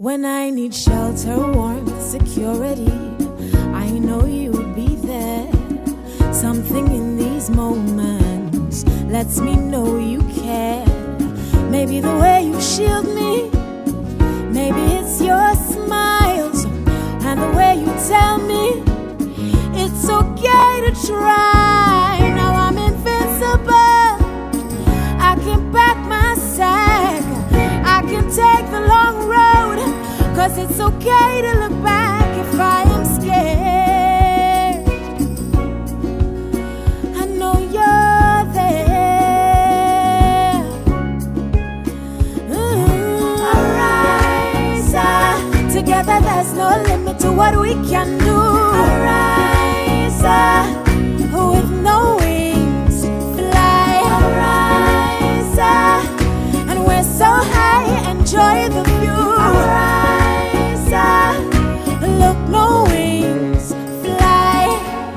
When I need shelter, warmth, security, I know you'd be there. Something in these moments lets me know you care. Maybe the way you shield me, maybe it's your smiles and the way you tell me it's okay to try. Now I'm invincible, I can pack my sack, I can take the long road, 'cause it's okay to look back if I am scared. I know you're there. Arise, together there's no limit to what we can do. Arise, with no wings, fly. Arise, and we're so high, enjoy the view. Arise, look, no wings, fly.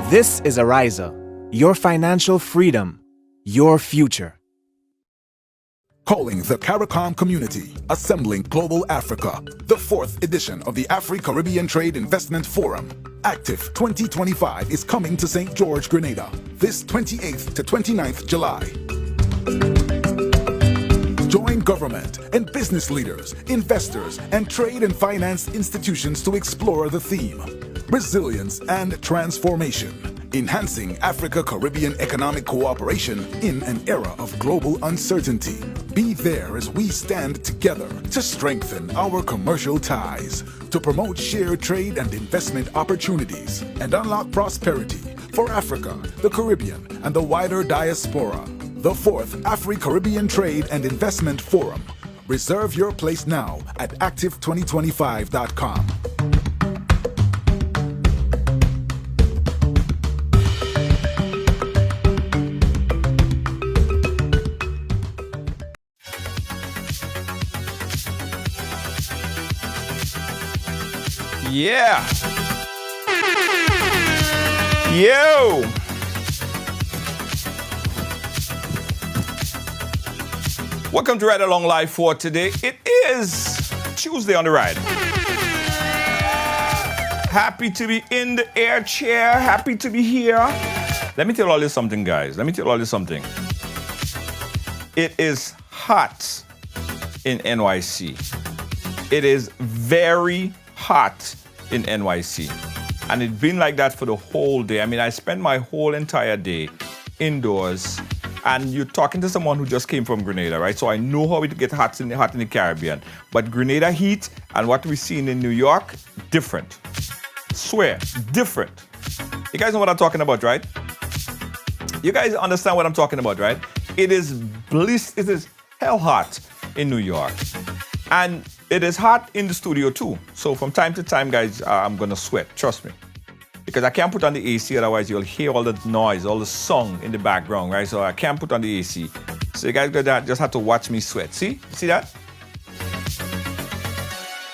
This is Ariza, your financial freedom, your future. Calling the CARICOM community, assembling Global Africa, the 4th edition of the Afri-Caribbean Trade Investment Forum. Active 2025 is coming to St. George, Grenada, this 28th to 29th July. Join government and business leaders, investors, and trade and finance institutions to explore the theme, Resilience and Transformation, enhancing Africa-Caribbean economic cooperation in an era of global uncertainty. Be there as we stand together to strengthen our commercial ties, to promote shared trade and investment opportunities, and unlock prosperity for Africa, the Caribbean, and the wider diaspora. The 4th Afri-Caribbean Trade and Investment Forum. Reserve your place now at active2025.com. Yeah. Yo. Welcome to Ride Along Live for today. It is Tuesday on the ride. Happy to be in the air chair. Happy to be here. Let me tell all you something, guys. Let me tell all you something. It is hot in NYC. It is very hot in NYC. And it's been like that for the whole day. I mean, I spent my whole entire day indoors. And you're talking to someone who just came from Grenada, right? So I know how it gets hot in the Caribbean. But Grenada heat and what we've seen in New York, different. Swear, different. You guys know what I'm talking about, right? You guys understand what I'm talking about, right? It is it is hell hot in New York. And it is hot in the studio too. So from time to time, guys, I'm gonna sweat, trust me. Because I can't put on the AC, otherwise you'll hear all the noise, all the song in the background, right? So I can't put on the AC. So you guys just have to watch me sweat. See that?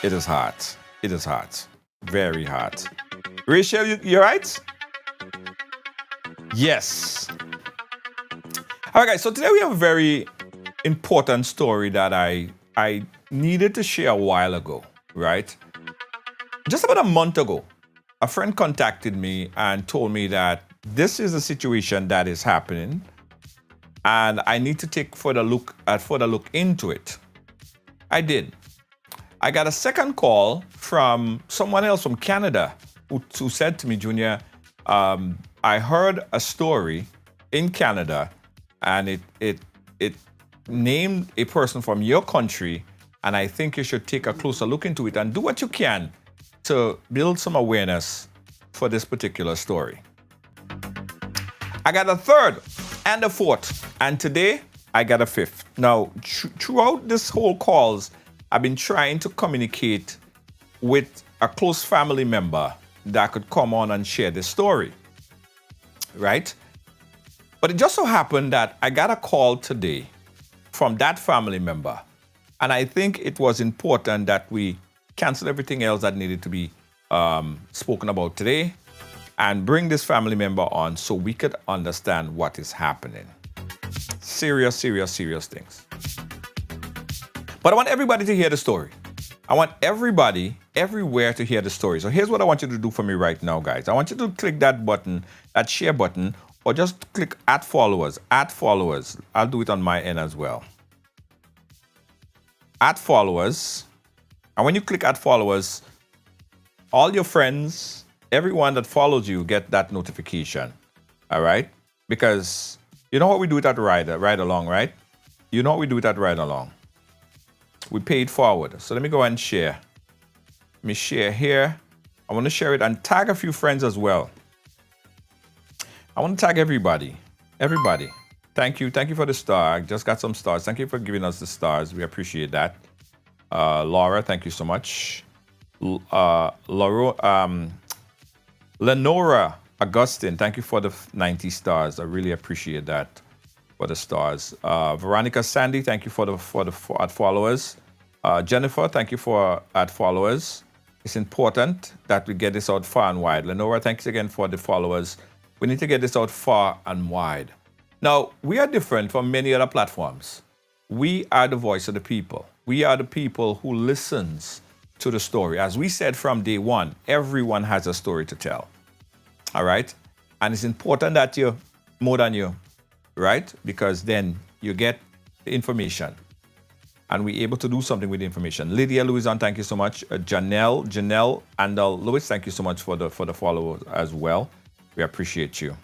It is hot. It is hot. Very hot. Rachel, you right? Yes. All right, guys, so today we have a very important story that I needed to share a while ago, right? Just about a month ago, a friend contacted me and told me that this is a situation that is happening and I need to take further look into it. I did. I got a second call from someone else from Canada who said to me, Junior, I heard a story in Canada and it named a person from your country, and I think you should take a closer look into it and do what you can to build some awareness for this particular story. I got a third and a fourth, and today I got a fifth. Now, throughout this whole calls, I've been trying to communicate with a close family member that could come on and share this story, right? But it just so happened that I got a call today from that family member, and I think it was important that we cancel everything else that needed to be spoken about today and bring this family member on so we could understand what is happening. Serious things. But I want everybody to hear the story. I want everybody, everywhere to hear the story. So here's what I want you to do for me right now, guys. I want you to click that button, that share button, or just click add followers. Add followers. I'll do it on my end as well. Add followers. And when you click add followers, all your friends, everyone that follows you get that notification. All right? Because you know what we do with that ride along, right? You know what we do with that ride along. We pay it forward. So let me go and share. Let me share here. I want to share it and tag a few friends as well. I want to tag everybody. Everybody. Thank you. Thank you for the star. I just got some stars. Thank you for giving us the stars. We appreciate that. Laura, thank you so much. Lenora Augustine, thank you for the 90 stars. I really appreciate that for the stars. Veronica Sandy, thank you for add followers. Jennifer, thank you for add followers. It's important that we get this out far and wide. Lenora, thanks again for the followers. We need to get this out far and wide. Now, we are different from many other platforms. We are the voice of the people. We are the people who listens to the story. As we said from day one, everyone has a story to tell. All right? And it's important that you, more than you, right? Because then you get the information and we're able to do something with the information. Lydia Louison, thank you so much. Janelle Andal Lewis, thank you so much for the follow as well. We appreciate you.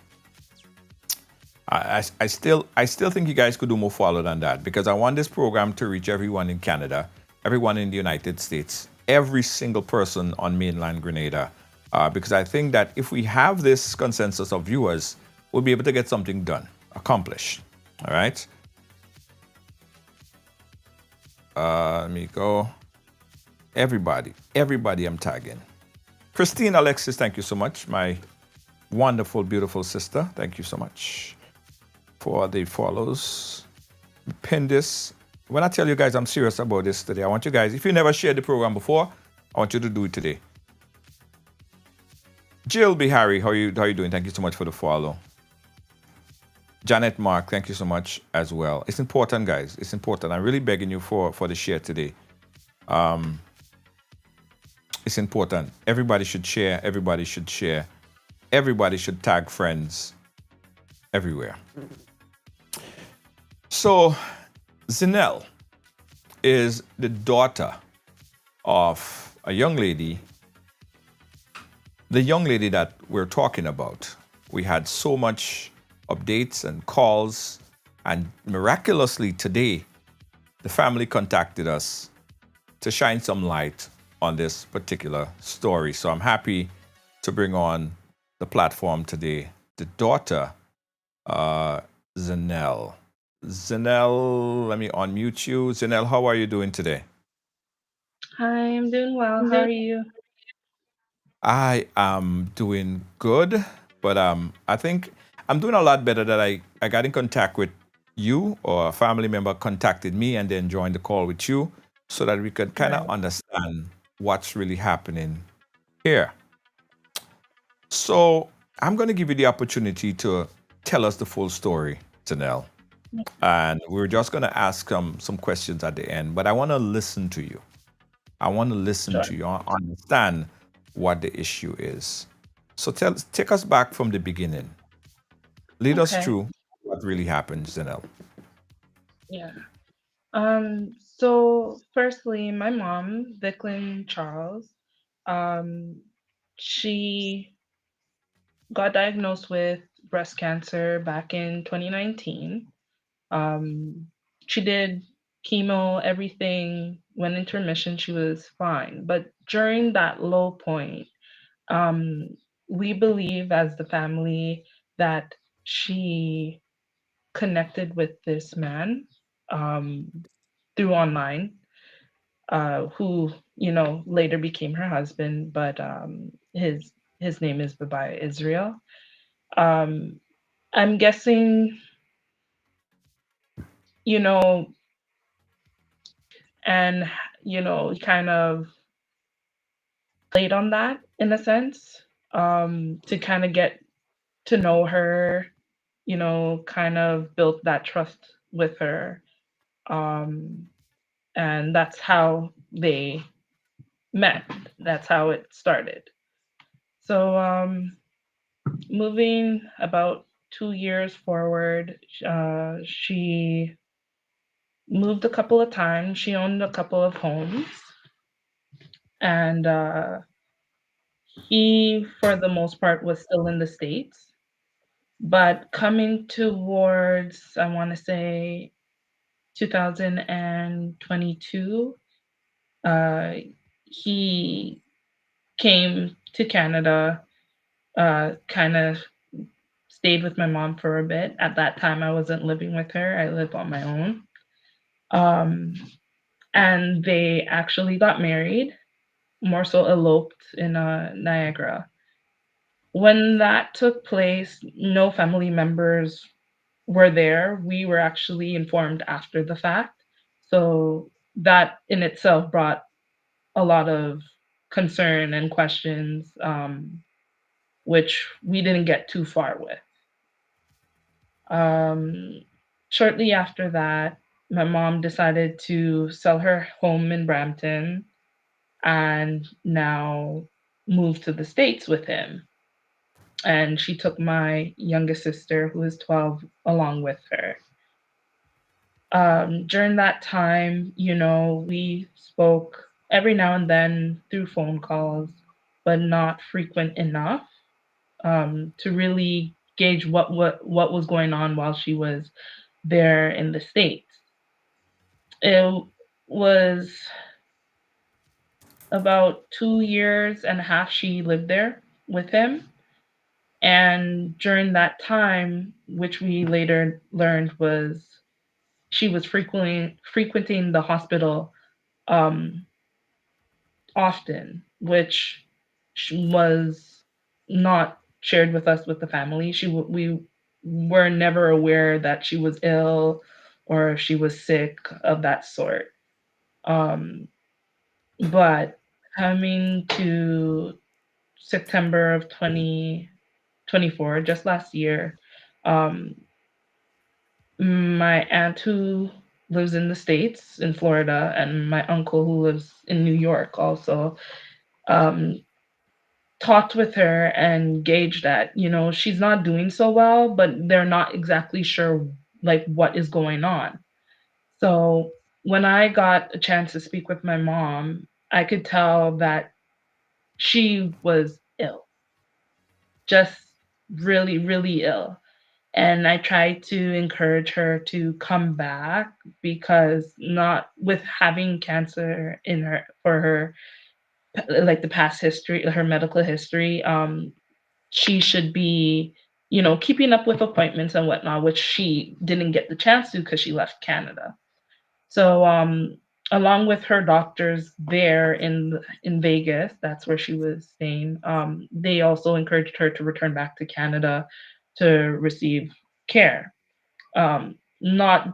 I still think you guys could do more follow than that because I want this program to reach everyone in Canada, everyone in the United States, every single person on mainland Grenada. Because I think that if we have this consensus of viewers, we'll be able to get something done, accomplished. All right. Let me go. Everybody I'm tagging. Christine Alexis, thank you so much. My wonderful, beautiful sister. Thank you so much for the follows. Pin this. When I tell you guys I'm serious about this today, I want you guys, if you never shared the program before, I want you to do it today. Jill B. Harry, how you doing? Thank you so much for the follow. Janet Mark, thank you so much as well. It's important, guys. It's important. I'm really begging you for the share today. It's important. Everybody should share. Everybody should share. Everybody should tag friends everywhere. So, Zanel is the daughter of a young lady, the young lady that we're talking about. We had so much updates and calls, and miraculously today, the family contacted us to shine some light on this particular story. So I'm happy to bring on the platform today the daughter, Zanel. Zanel, let me unmute you. Zanel, how are you doing today? Hi, I'm doing well. How are you? I am doing good, but I think I'm doing a lot better that I got in contact with you or a family member contacted me and then joined the call with you so that we could kind of Right. understand what's really happening here. So I'm going to give you the opportunity to tell us the full story, Janelle. And we're just going to ask some questions at the end, but I want to listen to you. I want to listen Sure. to you, understand what the issue is. So take us back from the beginning. Lead us Okay. through what really happened, Janelle. Yeah. So firstly, my mom, Vicklin Charles, um, she got diagnosed with breast cancer back in 2019. Um, she did chemo, everything went into remission. She was fine. But during that low point, um, we believe as the family that she connected with this man um, through online, who later became her husband, but his name is Babai Israel. Um, I'm guessing, you know, and kind of played on that in a sense, to kind of get to know her, kind of built that trust with her. Um, and that's how they met. That's how it started. So, moving about 2 years forward, she moved a couple of times. She owned a couple of homes, and he, for the most part, was still in the States. But coming towards, I want to say, 2022, uh, he came to Canada, kind of stayed with my mom for a bit. At that time, I wasn't living with her, I lived on my own. Um, and they actually got married, more so eloped in Niagara. When that took place, no family members were there. We were actually informed after the fact. So that in itself brought a lot of concern and questions, which we didn't get too far with. Um, Shortly after that, my mom decided to sell her home in Brampton and now move to the States with him. And she took my youngest sister, who is 12, along with her. During that time, we spoke every now and then through phone calls, but not frequent enough to really gauge what was going on while she was there in the States. It was about 2 years and a half she lived there with him. And during that time, which we later learned was she was frequenting the hospital um, often, which was not shared with us with the family. We were never aware that she was ill or if she was sick of that sort. Um, but coming to September of 2024, just last year, um, my aunt who lives in the States, in Florida, and my uncle who lives in New York also, um, talked with her and gauged that, she's not doing so well, but they're not exactly sure like what is going on. So when I got a chance to speak with my mom, I could tell that she was ill, just really, really ill. And I tried to encourage her to come back because not with having cancer in her for her like the past history, her medical history, she should be, keeping up with appointments and whatnot, which she didn't get the chance to because she left Canada. So, along with her doctors there in Vegas, that's where she was staying. They also encouraged her to return back to Canada to receive care. Not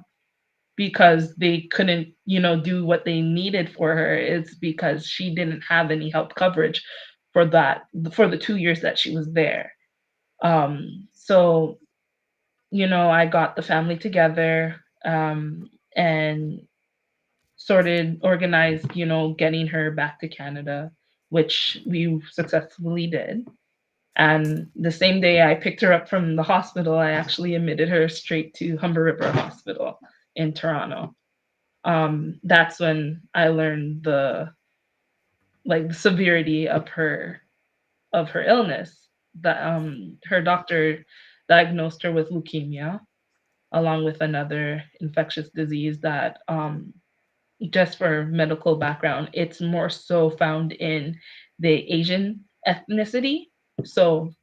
because they couldn't, do what they needed for her. It's because she didn't have any health coverage for the 2 years that she was there. So, I got the family together, and sorted, organized, getting her back to Canada, which we successfully did. And the same day I picked her up from the hospital, I actually admitted her straight to Humber River Hospital in Toronto. That's when I learned the severity of her illness. That her doctor diagnosed her with leukemia, along with another infectious disease that just for medical background, it's more so found in the Asian ethnicity. So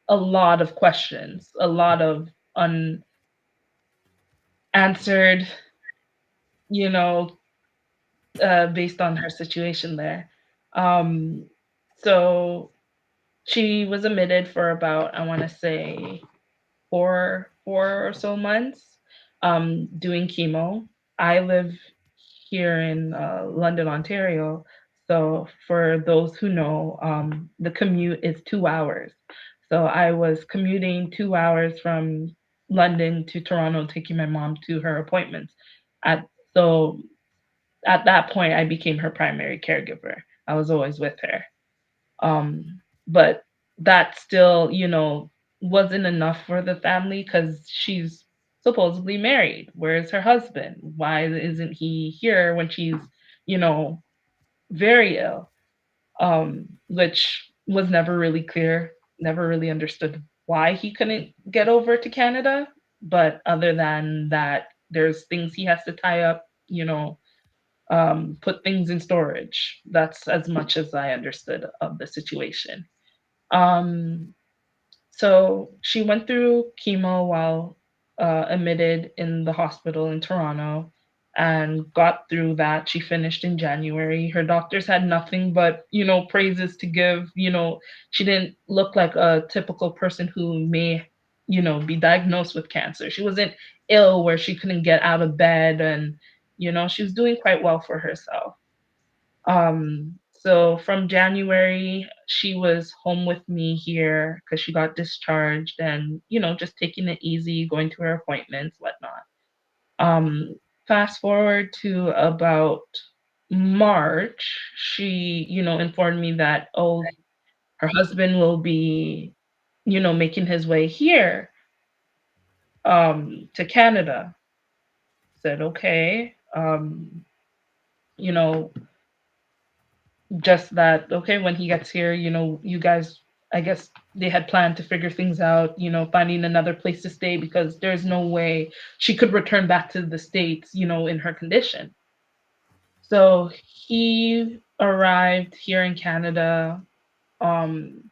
a lot of questions, a lot of unanswered, you know, based on her situation there. Um, so she was admitted for about, I want to say, four or so months, doing chemo. I live here in London, Ontario. So for those who know, the commute is 2 hours. So I was commuting 2 hours from London to Toronto, taking my mom to her appointments. At so at that point, I became her primary caregiver. I was always with her. But that still, wasn't enough for the family because she's supposedly married. Where's her husband? Why isn't he here when she's, you know, very ill? Which was never really clear, never really understood why he couldn't get over to Canada. But other than that, there's things he has to tie up, put things in storage. That's as much as I understood of the situation. Um, so she went through chemo while admitted in the hospital in Toronto and got through that. She finished in January. Her doctors had nothing but, praises to give. She didn't look like a typical person who may, be diagnosed with cancer. She wasn't ill where she couldn't get out of bed and, she was doing quite well for herself. So from January, she was home with me here because she got discharged and, just taking it easy, going to her appointments, whatnot. Um, Fast forward to about March, she, informed me that, oh, her husband will be, making his way here, to Canada. Said, okay. You know, just that okay when he gets here, you guys, I guess they had planned to figure things out, finding another place to stay because there's no way she could return back to the states, in her condition. So he arrived here in Canada, um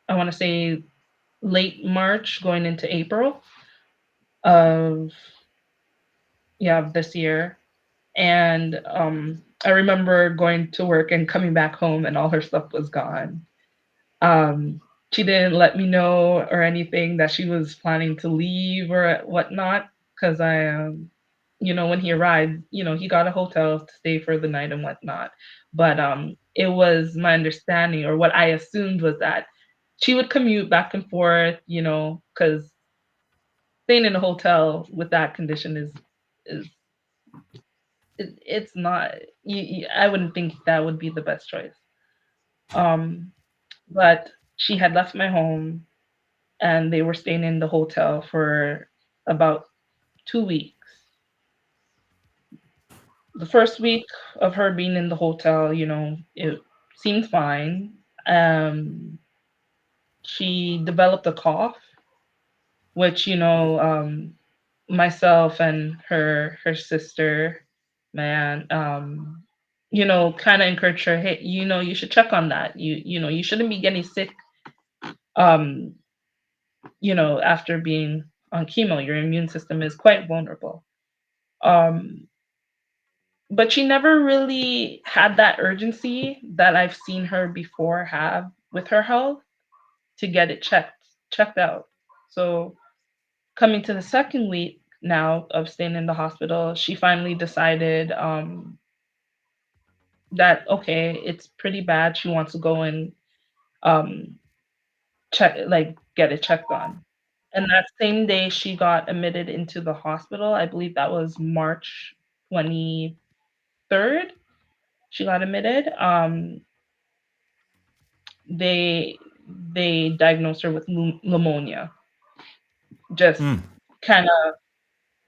I want to say late March going into April of, yeah, this year. And I remember going to work and coming back home and all her stuff was gone. Um, she didn't let me know or anything that she was planning to leave or whatnot because when he arrived, he got a hotel to stay for the night and whatnot. But it was my understanding, or what I assumed was that she would commute back and forth, because staying in a hotel with that condition is it's not. I wouldn't think that would be the best choice. Um, but she had left my home and they were staying in the hotel for about 2 weeks. The first week of her being in the hotel, it seemed fine. Um, she developed a cough, which, myself and her sister, man, kind of encouraged her, hey, you should check on that. You shouldn't be getting sick, um, after being on chemo. Your immune system is quite vulnerable. Um, but she never really had that urgency that I've seen her before have with her health to get it checked out. So coming to the second week now of staying in the hospital, she finally decided that okay, it's pretty bad. She wants to go and um, check, like get it checked on. And that same day, she got admitted into the hospital. I believe that was March 23rd. She got admitted. They they diagnosed her with pneumonia. Just Mm. kind of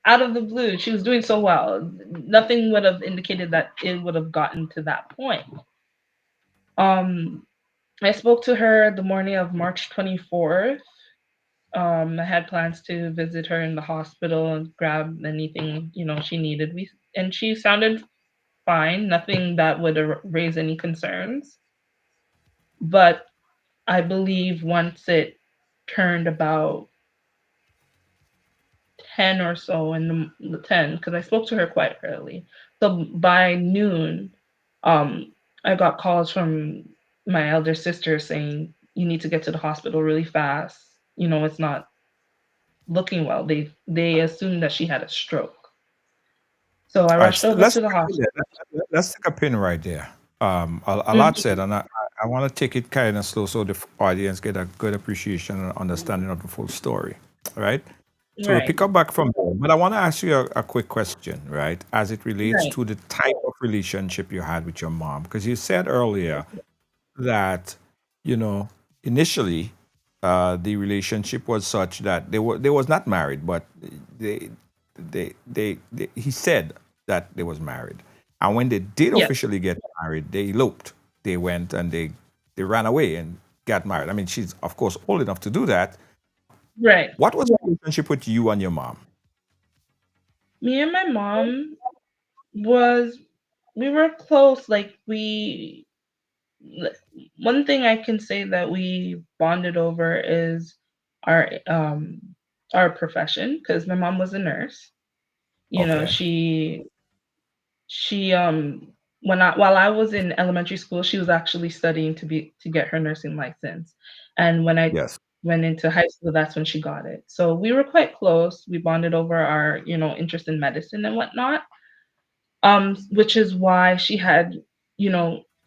out of the blue. She was doing so well. Nothing would have indicated that it would have gotten to that point. Um, I spoke to her the morning of March 24th. I had plans to visit her in the hospital and grab anything she needed. And she sounded fine. Nothing that would raise any concerns. But I believe once it turned about 10 or so in the 10, because I spoke to her quite early. So by noon, I got calls from my elder sister saying, you need to get to the hospital really fast. It's not looking well. They assumed that she had a stroke. So I All right, rushed so over to the hospital. let's take a pin right there. A lot Mhm. said, and I want to take it kind of slow so the audience get a good appreciation and understanding of the full story. All right. So we'll Right. pick up back from there. But I want to ask you a quick question, right? As it relates Right. to the type of relationship you had with your mom. Because you said earlier that, you know, initially the relationship was such that they was not married, but they, he said that they was married. And when they did Yes. officially get married, they eloped. They went and they ran away and got married. I mean, she's of course old enough to do that. Right. What was the relationship with you and your mom? Me and my mom was we were close. Like l- one thing I can say that we bonded over is our um our profession because my mom was a nurse. You know, Okay. she when I while I was in elementary school, she was actually studying to get her nursing license. And when I Yes. went into high school, that's when she got it. So we were quite close. We bonded over our, interest in medicine and whatnot. Which is why she had,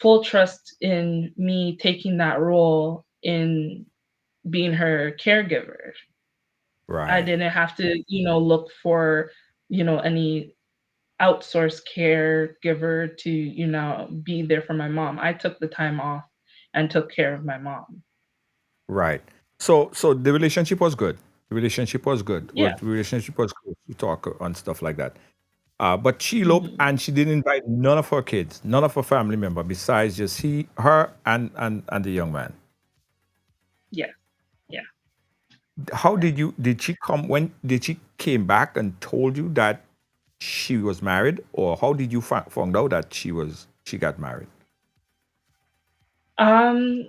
full trust in me taking that role in being her caregiver. I Right. didn't have to, look for, any outsourced caregiver to, be there for my mom. I took the time off and took care of my mom. Right. So the relationship was good. The relationship was good. Yeah. The relationship was good. We talk and stuff like that. But she eloped Mhm. and she didn't invite none of her kids, none of her family member besides just her, and the young man. Yeah. Yeah. How did she come when did she came back and told you that she was married, or how did you found out that she got married? Um,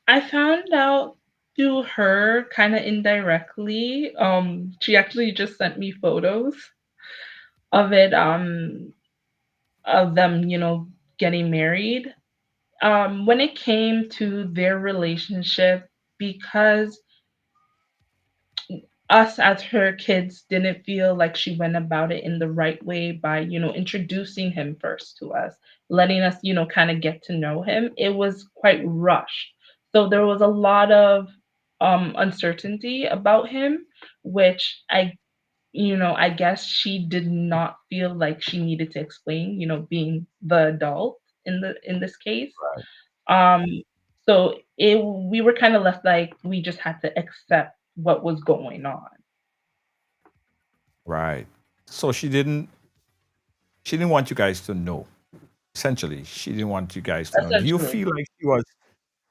I found out through her kind of indirectly. She actually just sent me photos of it, of them, getting married. When it came to their relationship, because us as her kids didn't feel like she went about it in the right way by, introducing him first to us, letting us, kind of get to know him. It was quite rushed. So there was a lot of uncertainty about him, which I guess she did not feel like she needed to explain, being the adult in this case. Um, so we were kind of left like we just had to accept what was going on. Right. So she didn't want you guys to know. Essentially, she didn't want you guys to know. Do you Essentially. feel like she was?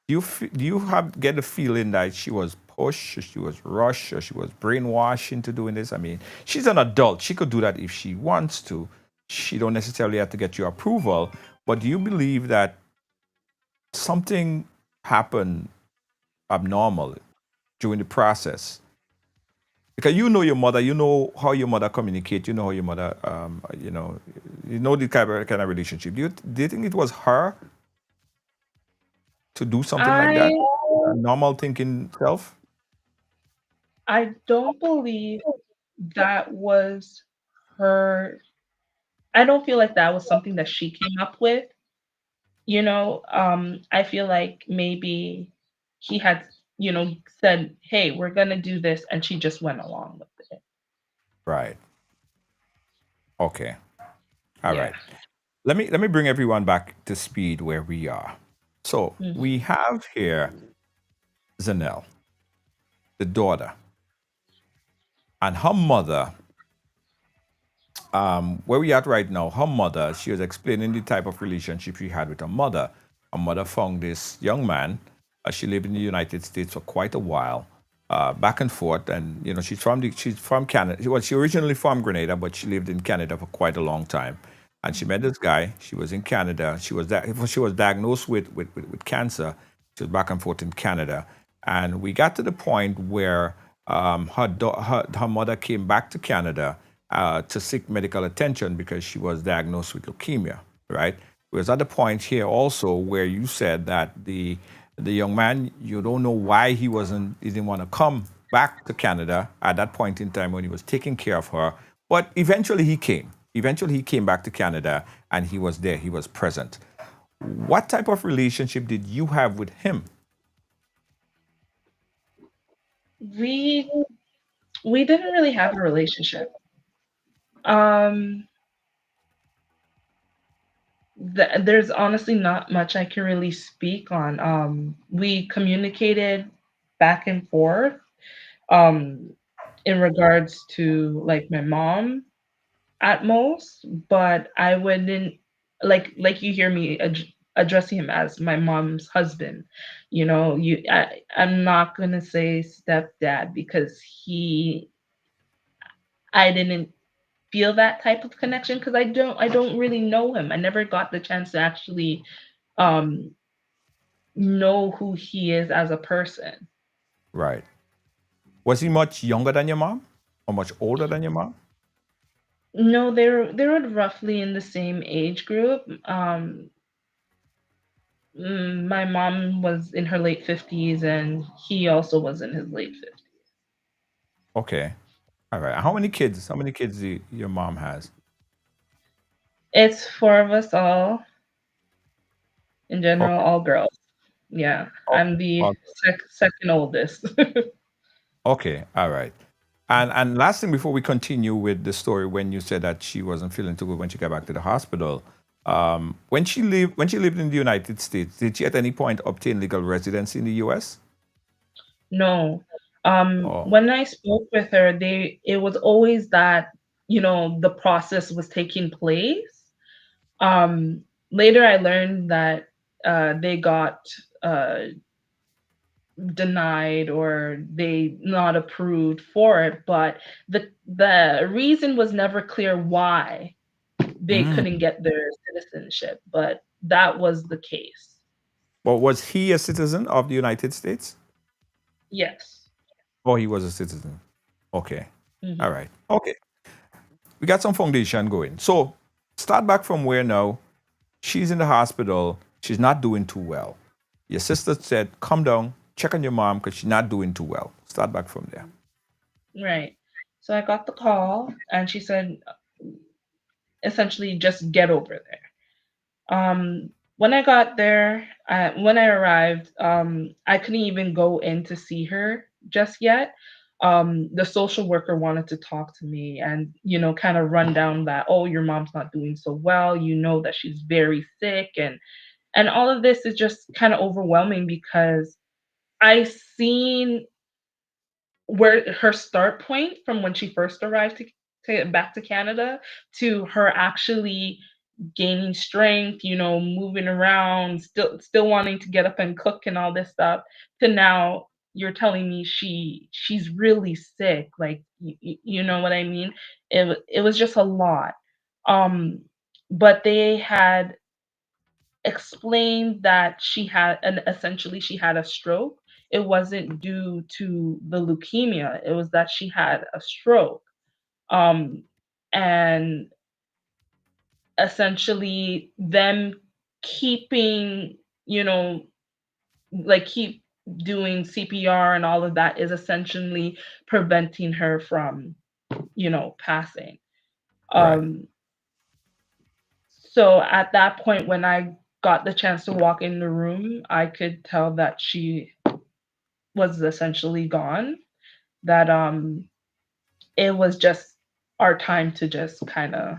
Do you have get the feeling that she was pushed, or she was rushed, or she was brainwashed into doing this? I mean, she's an adult. She could do that if she wants to. She don't necessarily have to get your approval. But do you believe that something happened abnormal during the process? Because you know your mother, you know how your mother communicate, you know how your mother, you know the kind of relationship. Do you think it was her to do something like I that? Normal thinking self? I don't believe that was her. I don't feel like that was something that she came up with. I feel like maybe he had, said, "Hey, we're gonna do this," and she just went along with it. Right. Okay. All Yeah. right. Let me bring everyone back to speed where we are. So Mhm. we have here Zanel, the daughter, and her mother. Where we at right now, her mother, she was explaining the type of relationship she had with her mother. Her mother found this young man. She lived in the United States for quite a while, back and forth. And she's from Canada. Well, she originally from Grenada, but she lived in Canada for quite a long time. And she met this guy. She was in Canada. She was diagnosed with cancer. She was back and forth in Canada. And we got to the point where her mother came back to Canada to seek medical attention because she was diagnosed with leukemia, right? We was at the point here also where you said that the young man, you don't know why he didn't want to come back to Canada at that point in time when he was taking care of her, but eventually he came. Eventually he came back to Canada and he was there, he was present. What type of relationship did you have with him? We We didn't really have a relationship. Um, there's honestly not much I can really speak on. We communicated back and forth um, in regards to like my mom at most, but I wouldn't like you hear me addressing him as my mom's husband. You know, I'm not gonna say stepdad because I didn't feel that type of connection because I don't really know him. I never got the chance to actually um know who he is as a person. Right. Was he much younger than your mom, or much older than your mom? No, they were roughly in the same age group. My mom was in her late 50s and he also was in his late 50s. Okay. All right. How many kids? How many kids your mom has? It's four of us all, in general, Okay. all girls. Yeah, Okay. I'm the Well, second oldest. okay. All right. And last thing before we continue with the story, when you said that she wasn't feeling too good when she got back to the hospital, when she lived in the United States, did she at any point obtain legal residency in the U.S.? No. Oh. When I spoke with her, it was always that, the process was taking place. Later I learned that they got uh denied or they not approved for it, but the reason was never clear why they couldn't Mm. get their citizenship, but that was the case. Well, was he a citizen of the United States? Yes. Oh, he was a citizen. Okay. All Hmm. right. Okay. We got some foundation going. So start back from where now. She's in the hospital. She's not doing too well. Your sister said, "Come down, check on your mom because she's not doing too well." Start back from there. Right. So I got the call and she said essentially just get over there. When I got there, when I arrived, I couldn't even go in to see her just yet. The social worker wanted to talk to me and, kind of run down that, oh, your mom's not doing so well. You know that she's very sick. And all of this is just kind of overwhelming because I seen where her start point from when she first arrived to back to Canada to her actually gaining strength, moving around, still wanting to get up and cook and all this stuff, to now you're telling me she's really sick. Like you know what I mean? It was just a lot. Um, but they had explained that she had and essentially she had a stroke. It wasn't due to the leukemia. It was that she had a stroke. Um, and essentially them keeping, like keep doing CPR and all of that is essentially preventing her from, passing. Right. Um, so at that point, when I got the chance to walk in the room, I could tell that she was essentially gone. That it was just our time to just kind of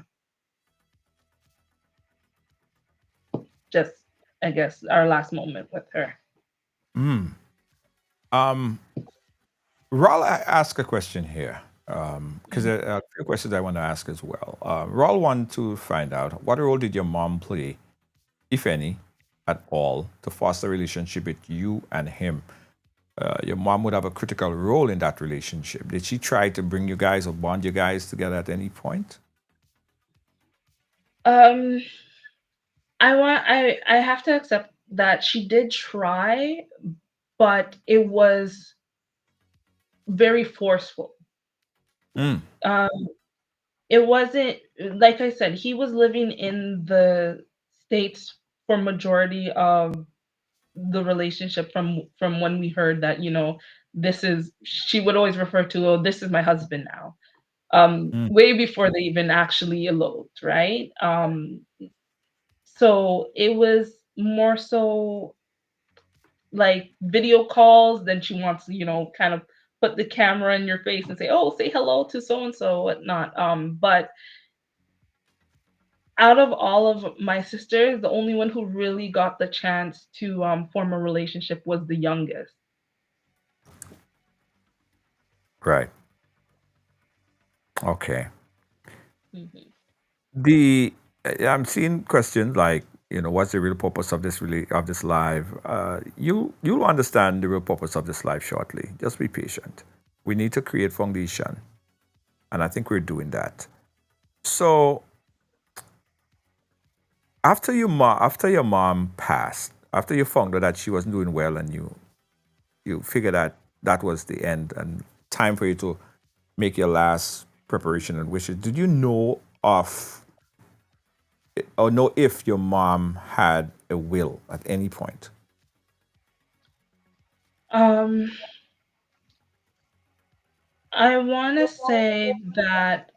just I guess our last moment with her. Mm. Um, Raul, I ask a question here because there are a few questions I want to ask as well. Raul want to find out what role did your mom play, if any, at all, to foster a relationship with you and him? Your mom would have a critical role in that relationship. Did she try to bring you guys or bond you guys together at any point? Um, I have to accept that she did try, but it was very forceful. Mm. Um, it wasn't like I said, he was living in the States for majority of the relationship from when we heard that, this is she would always refer to, oh, this is my husband now. Mm. Way before they even actually eloped, right? So it was more so like video calls than she wants, kind of put the camera in your face and say, "Oh, say hello to so and so," whatnot. But out of all of my sisters, the only one who really got the chance to form a relationship was the youngest. Right. Okay. Mhm. The I'm seeing questions like, what's the real purpose of this of this live? You'll understand the real purpose of this live shortly. Just be patient. We need to create foundation, and I think we're doing that. So after your mom passed, after you found out that she wasn't doing well, and you figured that that was the end and time for you to make your last preparation and wishes, did you know of or know if your mom had a will at any point? Um, I want to say that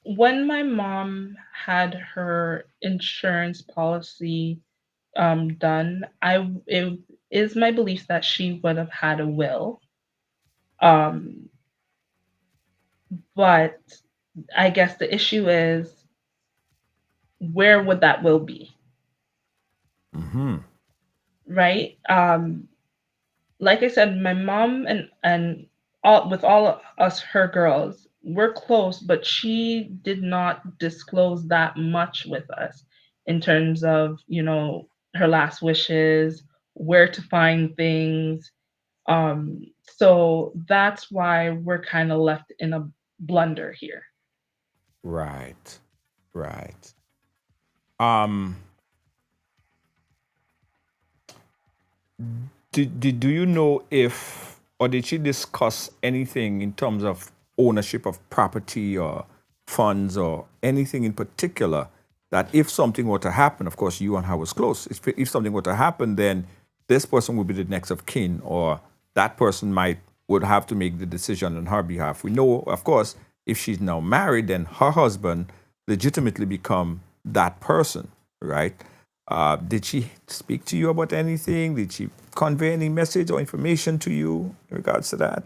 when my mom had her insurance policy done, it is my belief that she would have had a will. Um, but I guess the issue is, where would that will be, Hmm. right? Like I said, my mom and all with all of us, her girls, we're close, but she did not disclose that much with us in terms of, her last wishes, where to find things. So that's why we're kind of left in a blunder here. Right. Right. Um, do you know if, or did she discuss anything in terms of ownership of property or funds or anything in particular, that if something were to happen, of course, you and her was close. If something were to happen, then this person would be the next of kin, or that person would have to make the decision on her behalf. We know, of course, if she's now married, then her husband legitimately become that person, right? Did she speak to you about anything? Did she convey any message or information to you in regards to that?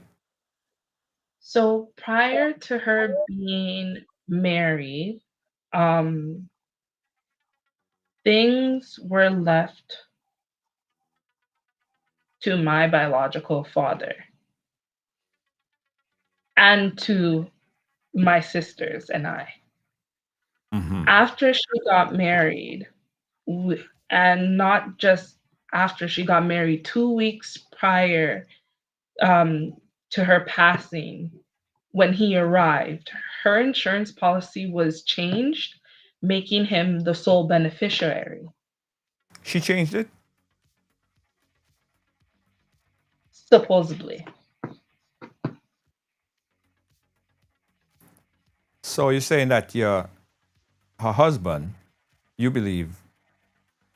So prior to her being married, um, things were left to my biological father and to my sisters and I. Hmm. After she got married, and not just after she got married, 2 weeks prior um, to her passing, when he arrived, her insurance policy was changed, making him the sole beneficiary, She changed it. supposedly. So you're saying that her husband, you believe,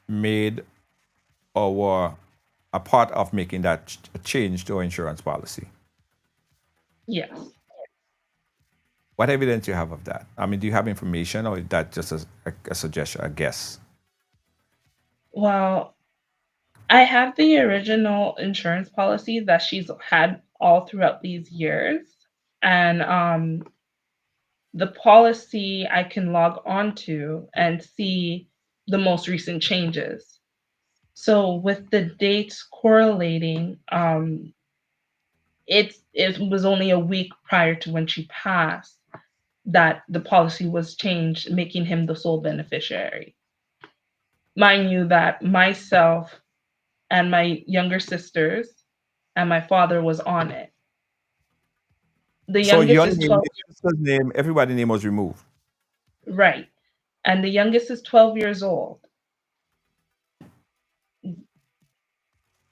made or were a part of making that change to her insurance policy. Yes. What evidence do you have of that? I mean, do you have information, or is that just a suggestion, a guess? Well, I have the original insurance policy that she's had all throughout these years. And the policy I can log on to and see the most recent changes. So with the dates correlating, it was only a week prior to when she passed that the policy was changed, making him the sole beneficiary. Mind you, that myself and my younger sisters and my father was on it. The So youngest your is name, 12, your sister's name, everybody's name was removed. right? And the youngest is 12 years old.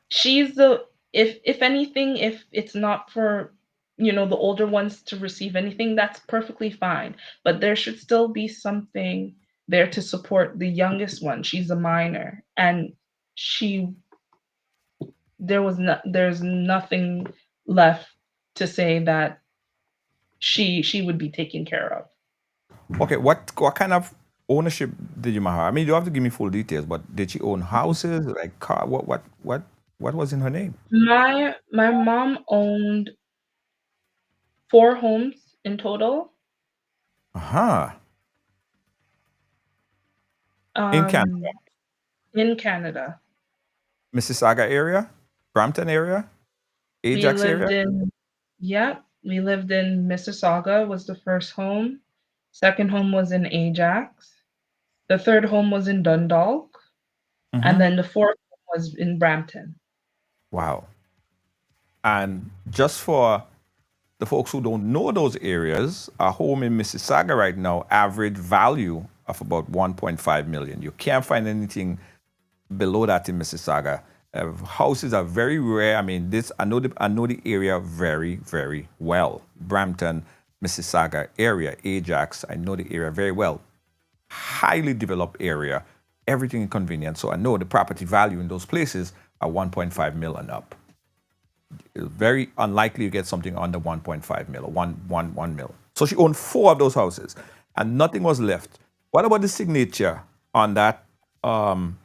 She's the if anything, if it's not for the older ones to receive anything, that's perfectly fine. But there should still be something there to support the youngest one. She's a minor, and she there's nothing left to say that she would be taken care of. Okay, what kind of ownership did you have? I mean, you don't have to give me full details, but did she own houses, like car? What was in her name? My mom owned four homes in total. Uh-huh. In Canada, Um, in Canada. Mississauga area, Brampton area, We Ajax area. lived in, yeah, we lived in Mississauga was the first home. Second home was in Ajax. The third home was in Dundalk, and Mm-hmm. then the fourth home was in Brampton. Wow. And just for the folks who don't know those areas, a home in Mississauga right now, average value of about 1.5 million. You can't find anything below that in Mississauga. Houses are very rare. I mean, this I know the area very very well. Brampton, Mississauga area, Ajax. I know the area very well. Highly developed area. Everything inconvenient. So I know the property value in those places are 1.5 million up. It's very unlikely you get something under 1.5 mil or 1 mil. So she owned four of those houses and nothing was left. What about the signature on that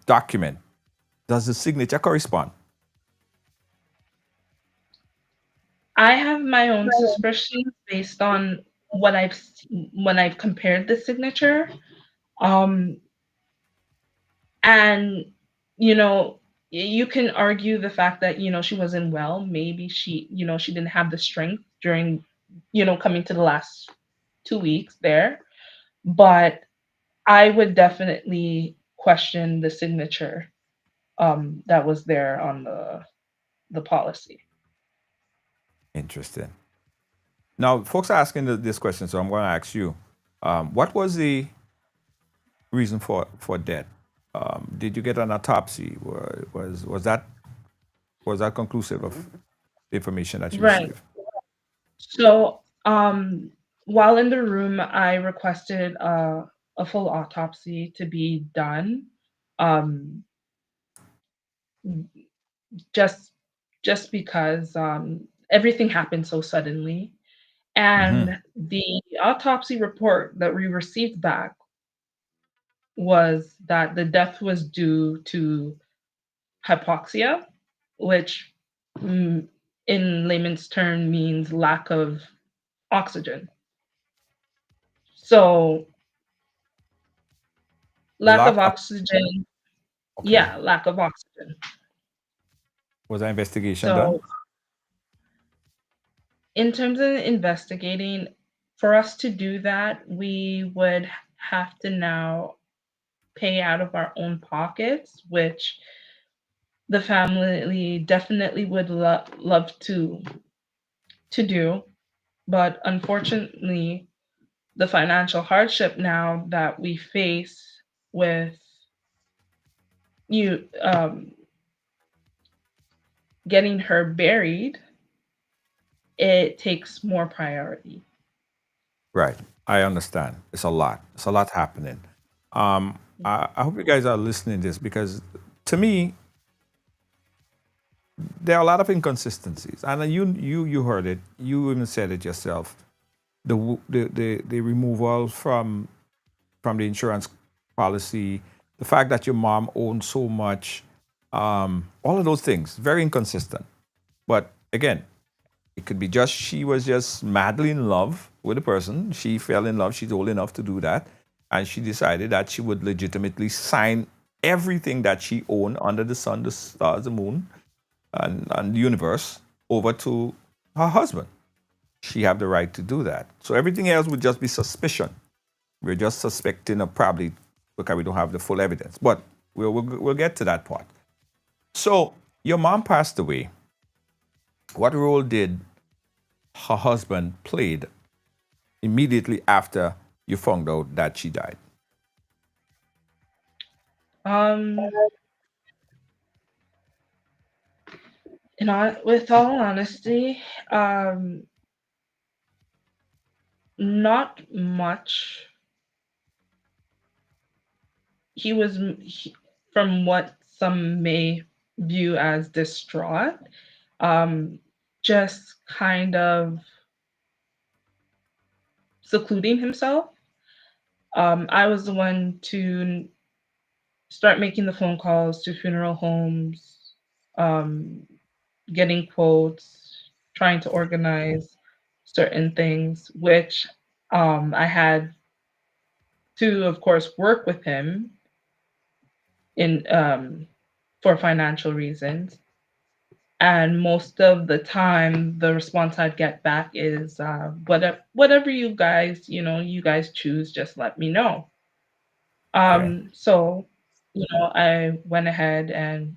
document? Does the signature correspond? I have my own suspicions based on what when I've compared the signature. Um, and you know, you can argue the fact that she wasn't well. Maybe she didn't have the strength during coming to the last 2 weeks there. But I would definitely question the signature that was there on the policy. Interesting. Now, folks are asking this question, so I'm going to ask you: what was the reason for death? Did you get an autopsy? Was that conclusive of the information that you Right. received? So, while in the room, I requested a full autopsy to be done, um, just just because everything happened so suddenly, Mm-hmm. and the autopsy report that we received back was that the death was due to hypoxia, which mm, in layman's term means lack of oxygen. So lack of Lack of. oxygen, Okay. yeah, lack of oxygen. Was an investigation done? So in terms of investigating, for us to do that, we would have to now pay out of our own pockets, which the family definitely would love to do. But unfortunately, the financial hardship now that we face with you getting her buried, it takes more priority. Right. I understand. It's a lot. It's a lot happening. I hope you guys are listening to this because to me, there are a lot of inconsistencies. And you heard it. You even said it yourself. The removal from the insurance policy, the fact that your mom owned so much, all of those things, very inconsistent. But again, it could be just she was just madly in love with a person. She fell in love. She's old enough to do that. And she decided that she would legitimately sign everything that she owned under the sun, the stars, the moon, and the universe over to her husband. She have the right to do that. So everything else would just be suspicion. We're just suspecting of probably because we don't have the full evidence. But we'll get to that part. So your mom passed away. What role did her husband played immediately after you found out that she died? Um, with all honesty, not much. From what some may view as distraught, um, just kind of secluding himself. I was the one to start making the phone calls to funeral homes, um, getting quotes, trying to organize. certain things, which I had to, of course, work with him in for financial reasons. And most of the time, the response I'd get back is, whatever you guys, you guys choose, just let me know. Okay. So, I went ahead and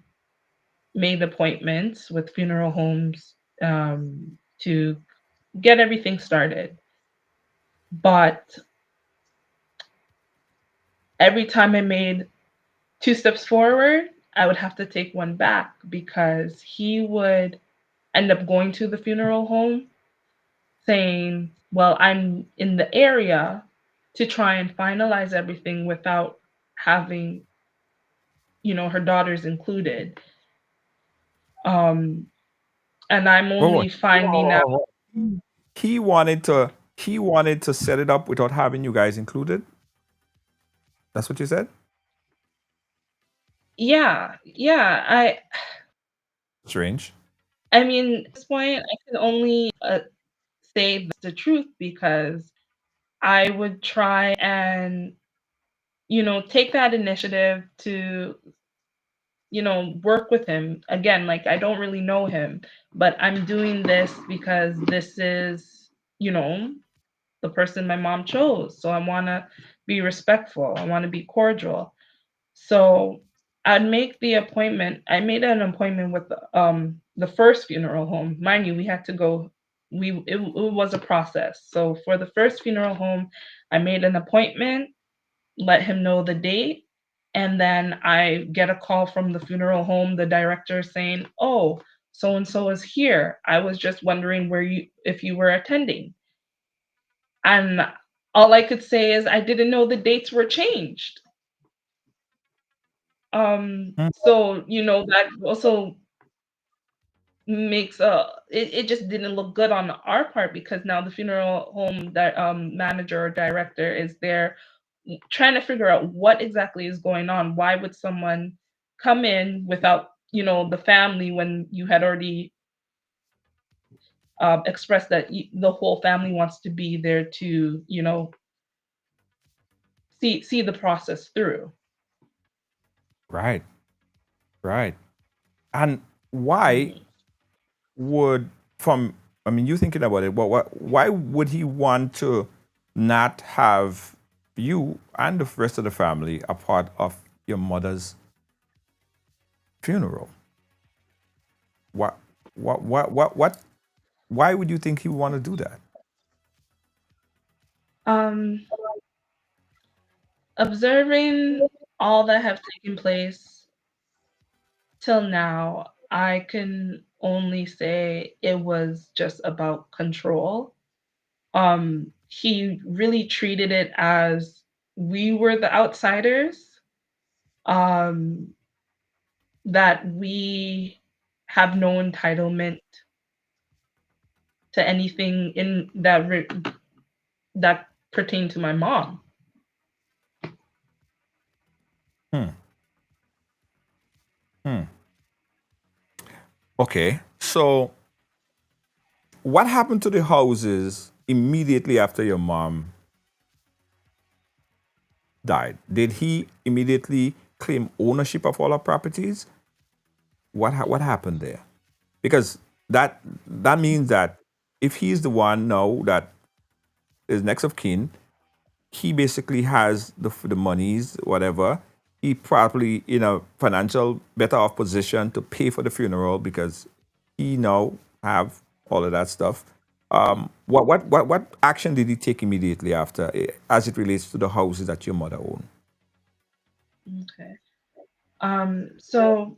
made appointments with funeral homes to get everything started. But every time I made two steps forward, I would have to take one back because he would end up going to the funeral home saying, well, I'm in the area to try and finalize everything without having, her daughters included. Um, and I'm Whoa, whoa. only finding out, He wanted to set it up without having you guys included. That's what you said? yeah, yeah. Strange. I mean, at this point, I can only say the truth because I would try and, take that initiative to, work with him. Again, like I don't really know him, but I'm doing this because this is, the person my mom chose. So I want to be respectful. I want to be cordial. So I'd make the appointment. I made an appointment with the first funeral home. Mind you, we had to go. It was a process. So for the first funeral home, I made an appointment, let him know the date, and then I get a call from the funeral home, the director saying, "Oh, so and so is here. I was just wondering where you if you were attending." And all I could say is I didn't know the dates were changed. Hmm. So, that also makes it just didn't look good on our part because now the funeral home that manager or director is there trying to figure out what exactly is going on. Why would someone come in without, the family when you had already expressed that the whole family wants to be there to, see the process through. Right. Right. And why Mhm. would from I mean, you thinking about it, why would he want to not have you and the rest of the family a part of your mother's funeral? What what why would you think he would want to do that? Um, Observing all that have taken place till now, I can only say it was just about control. He really treated it as we were the outsiders, um, that we have no entitlement to anything in that pertained to my mom. Hmm. Hmm. Okay. So what happened to the houses immediately after your mom died? Did he immediately claim ownership of all our properties? What happened there? Because that means that if he's the one now that is next of kin, he basically has the monies, whatever. He probably in a financial better off position to pay for the funeral because he now have all of that stuff. What action did he take immediately after, as it relates to the houses that your mother owned? Okay. So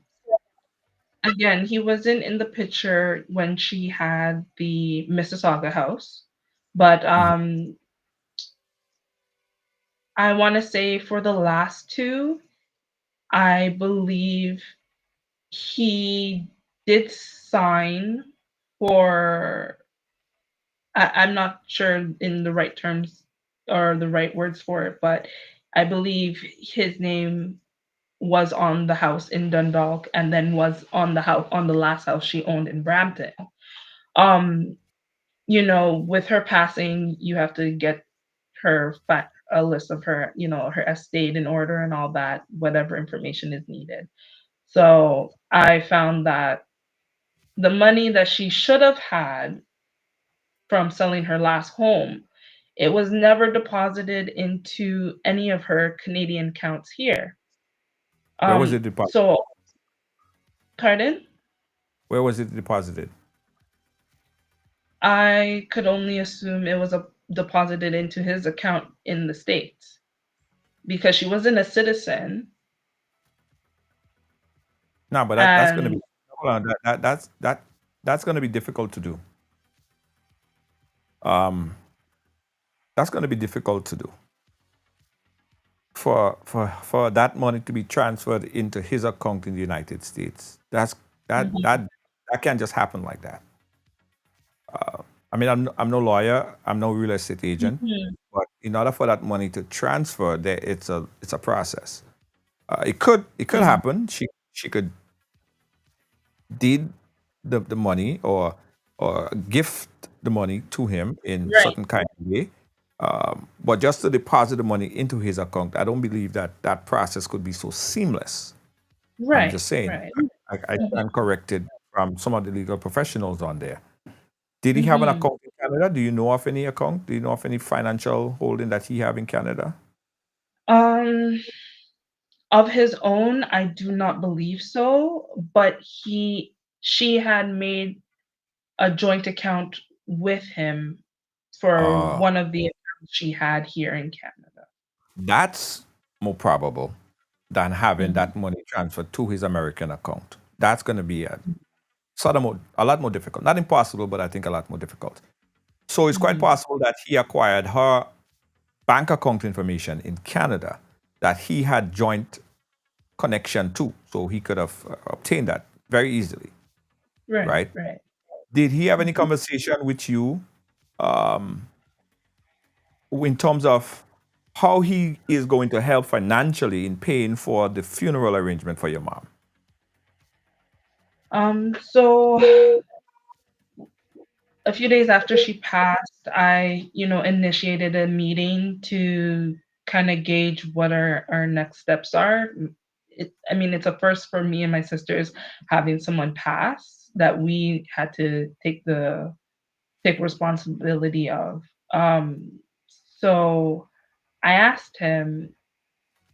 again, he wasn't in the picture when she had the Mississauga house, but Mhm. I want to say for the last two, I believe he did sign for, I'm not sure in the right terms or the right words for it, but I believe his name was on the house in Dundalk and then was on the last house she owned in Brampton. Um, with her passing, you have to get a list of her, her estate in order and all that, whatever information is needed. So I found that the money that she should have had from selling her last home, it was never deposited into any of her Canadian accounts here. Where was it deposited? So, pardon? Where was it deposited? I could only assume it was deposited into his account in the States because she wasn't a citizen. No, but that's going to be, And hold on, that's going to be difficult to do. Um, that's going to be difficult to do for that money to be transferred into his account in the United States. That Mhm, that that can't just happen like that. I mean, I'm no lawyer, I'm no real estate agent, mhm, but in order for that money to transfer, there it's a process. It could mhm. happen. She could deed the money or gift the money to him in Right, certain kind of way. But just to deposit the money into his account, I don't believe that process could be so seamless. I'm right, just saying. right. I Mhm, stand corrected from some of the legal professionals on there. Did he have an mhm. account in Canada? Do you know of any account? Do you know of any financial holding that he have in Canada? Um, of his own, I do not believe so, but she had made a joint account with him for Uh, one of the accounts she had here in Canada. that's more probable than having Mhm, that money transferred to his American account. That's going to be a lot more difficult. Not impossible, but I think a lot more difficult. So it's quite mhm. possible that he acquired her bank account information in Canada that he had joint connection to. So he could have obtained that very easily, Right, right? right. Did he have any Mhm. conversation with you um, in terms of how he is going to help financially in paying for the funeral arrangement for your mom? So a few days after she passed, I, initiated a meeting to kind of gauge what our next steps are. I mean, it's a first for me and my sisters having someone pass that we had to take responsibility of. So I asked him,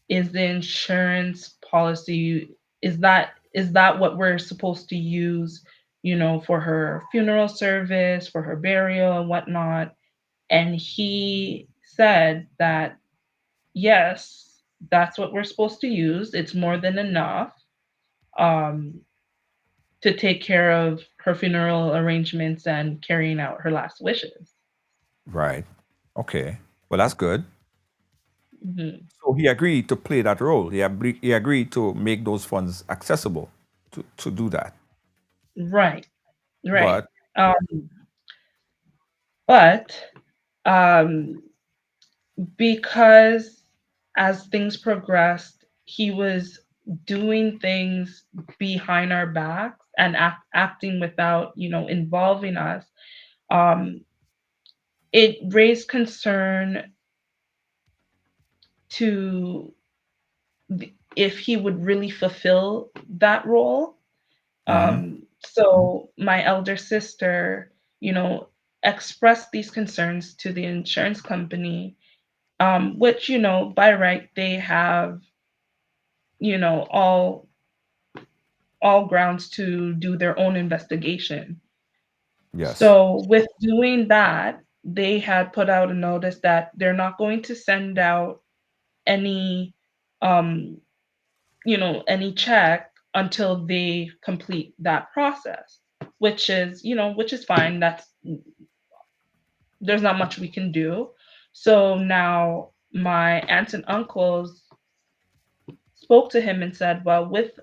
is the insurance policy, is that what we're supposed to use, for her funeral service, for her burial and whatnot? And he said that yes, that's what we're supposed to use. It's more than enough um, to take care of her funeral arrangements and carrying out her last wishes. Right. Okay. Well, that's good. Mhm. So he agreed to play that role. He agreed to make those funds accessible to do that. Right, right. But Um, but um, because as things progressed, he was doing things behind our backs and acting without, involving us. Um, it raised concern to if he would really fulfill that role. mhm, So my elder sister, you know, expressed these concerns to the insurance company, which, by right, they have, you know, all grounds to do their own investigation. yes, So with doing that, they had put out a notice that they're not going to send out any um any check until they complete that process, which is fine. That's There's not much we can do. So now my aunts and uncles spoke to him and said, well, with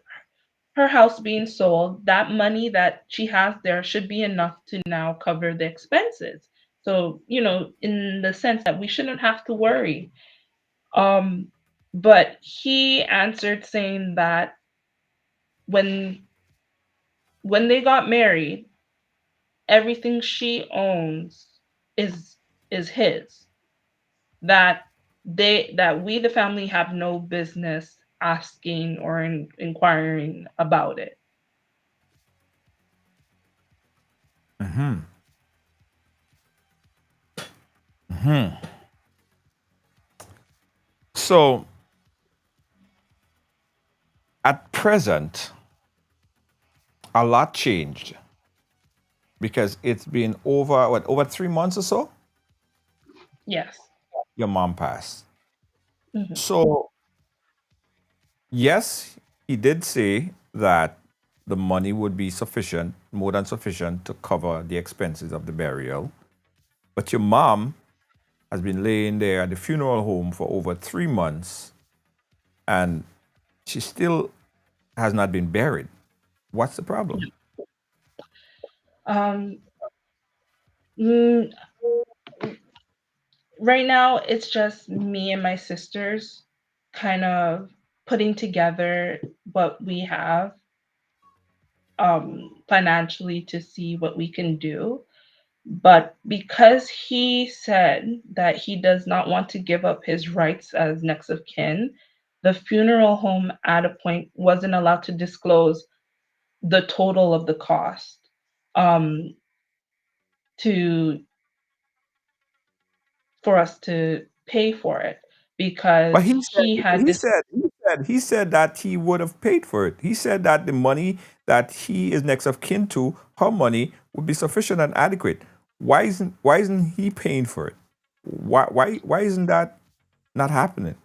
her house being sold, that money that she has there should be enough to now cover the expenses. So, in the sense that we shouldn't have to worry. Um, but he answered saying that when when they got married, everything she owns is is his. That we the family have no business asking or inquiring about it. So at present, a lot changed because it's been over 3 months or so. Yes. Your mom passed. Hmm. So yes, he did say that the money would be sufficient, more than sufficient, to cover the expenses of the burial. But your mom has been laying there at the funeral home for over 3 months, and she still has not been buried. What's the problem? Um, mm, right now, it's just me and my sisters kind of putting together what we have financially to see what we can do. But because he said that he does not want to give up his rights as next of kin, the funeral home at a point wasn't allowed to disclose the total of the cost um, to for us to pay for it But because he said he had he this. said he said he said that he would have paid for it. He said that the money that he is next of kin to, her money, would be sufficient and adequate. Why isn't he paying for it? Why isn't that not happening?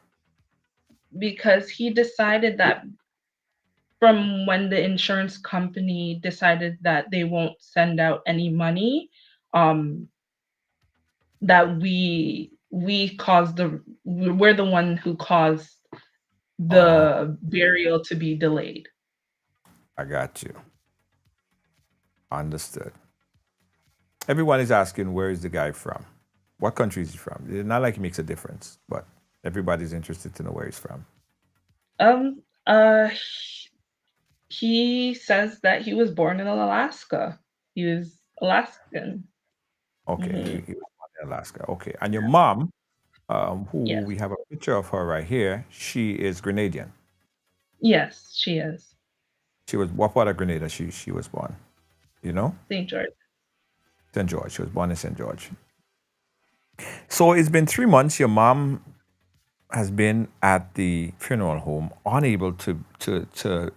Because he decided that from when the insurance company decided that they won't send out any money, um, that we caused we're the one who caused Oh, the burial to be delayed. I got you. Understood. Everyone is asking where is the guy from? What country is he from? It's not like it makes a difference, but everybody's interested to know where he's from. Um, uh, he says that he was born in Alaska. He was Alaskan. Okay, he Hmm. was born in Alaska. Okay, and your mom, who Yes, we have a picture of her right here, she is Grenadian. yes, she is. She was what part of Grenada she was born? You know, St. George. St. George. She was born in St. George. So it's been 3 months. Your mom has been at the funeral home, unable to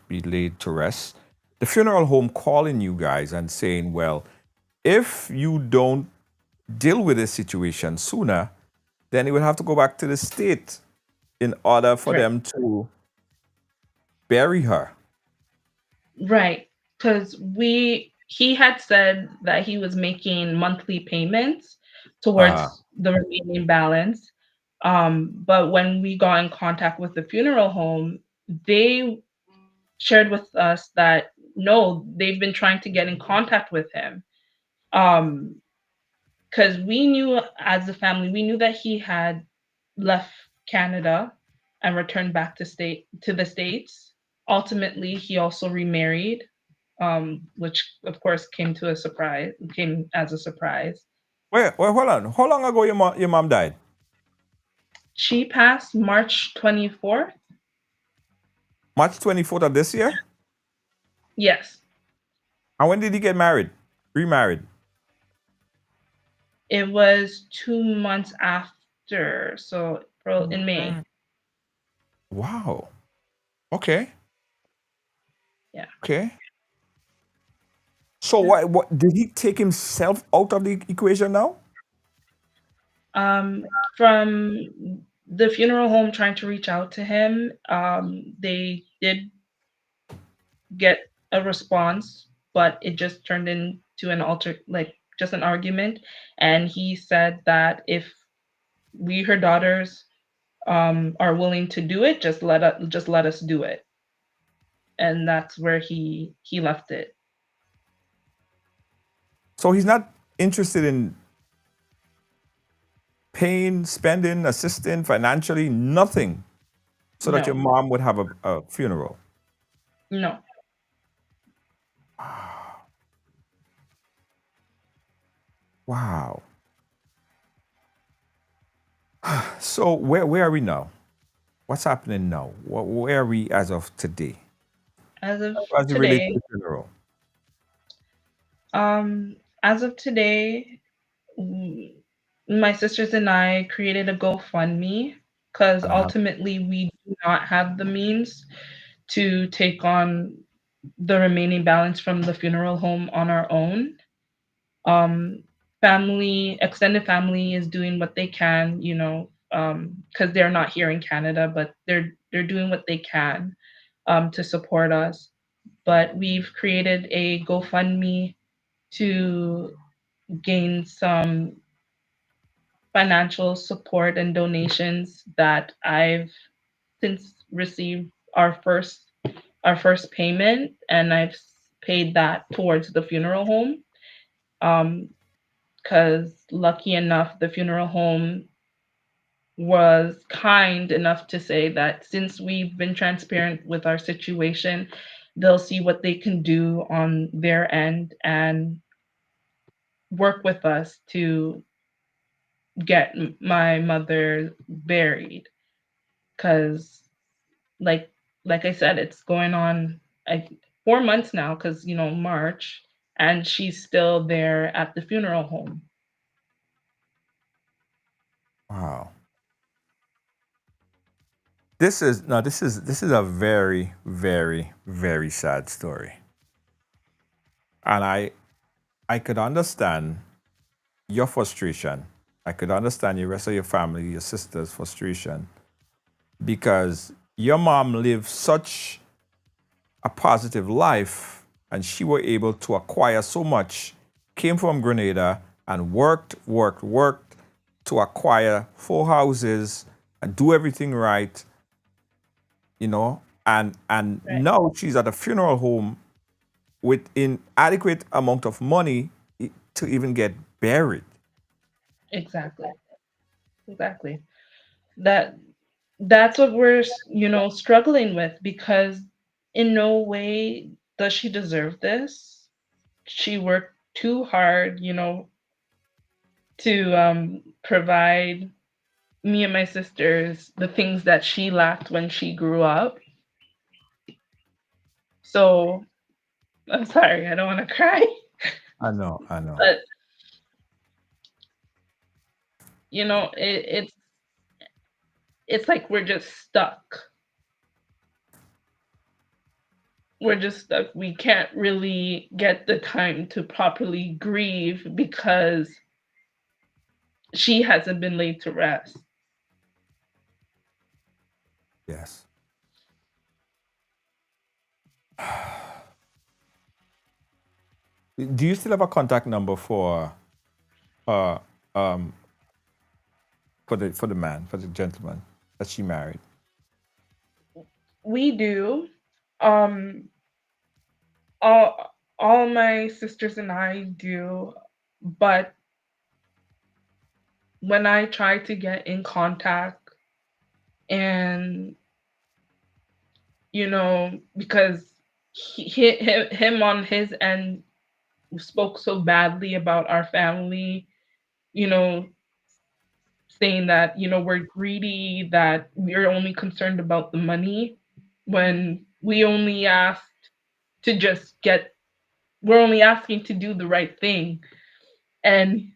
be laid to rest. The funeral home calling you guys and saying, "Well, if you don't deal with this situation sooner, then it will have to go back to the state in order for Right. them to bury her." Right. Because he had said that he was making monthly payments Uh, towards the remaining balance. But when we got in contact with the funeral home, they shared with us that no, they've been trying to get in contact with him. Um, because we knew as a family, we knew that he had left Canada and returned back to the States. Ultimately, he also remarried, which of course came as a surprise. wait, hold on. How long ago your mom died? She passed March 24th. March 24th of this year? Yes, And when did he get married? Remarried? it was 2 months after, so in May. Wow. Okay. Yeah. Okay. So Yeah. what did he take himself out of the equation now? From the funeral home trying to reach out to him, they did get a response, but it just turned into like just an argument. And he said that if we, her daughters, are willing to do it, just let us do it. And that's where he left it. So he's not interested in paying, spending, assisting financially, nothing, so that your No, mom would have a funeral. no. Wow. So where are we now? What's happening now? Where are we as of today? As of As it relates to today, the funeral. um, as of today, mm, my sisters and I created a GoFundMe because Uh-huh. ultimately we do not have the means to take on the remaining balance from the funeral home on our own. Um, extended family is doing what they can, because they're not here in Canada, but they're doing what they can to support us. But we've created a GoFundMe to gain some financial support and donations that I've since received our first payment, and I've paid that towards the funeral home. Because lucky enough, the funeral home was kind enough to say that since we've been transparent with our situation, they'll see what they can do on their end and work with us to get my mother buried. Because, like, like I said, it's going on like 4 months now. Because March, and she's still there at the funeral home. Wow. This is a very, very, very sad story. And I could understand your frustration. I could understand the rest of your family, your sister's frustration, because your mom lived such a positive life and she were able to acquire so much, came from Grenada and worked to acquire 4 houses and do everything right, and Right. now she's at a funeral home with inadequate amount of money to even get buried. Exactly. Exactly. That's what we're struggling with, because in no way does she deserve this. She worked too hard, to provide me and my sisters the things that she lacked when she grew up. So I'm sorry, I don't want to cry. I know, I know. But it's like we're just stuck. We can't really get the time to properly grieve because she hasn't been laid to rest. Yes. Do you still have a contact number uh um for the man, for the gentleman that she married? We do. Um, all my sisters and I do, but when I try to get in contact, and because him on his end spoke so badly about our family, you know, saying that we're greedy, that we're only concerned about the money, when to just get we're only asking to do the right thing. And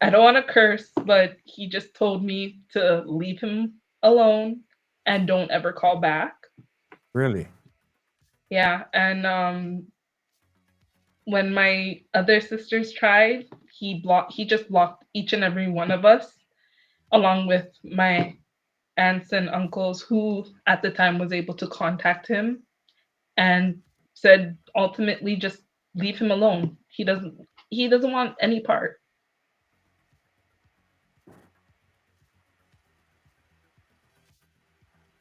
I don't want to curse, but he just told me to leave him alone and don't ever call back. Really? Yeah, and when my other sisters tried, he just blocked each and every one of us, along with my aunts and uncles, who at the time was able to contact him, and said ultimately just leave him alone. He doesn't want any part.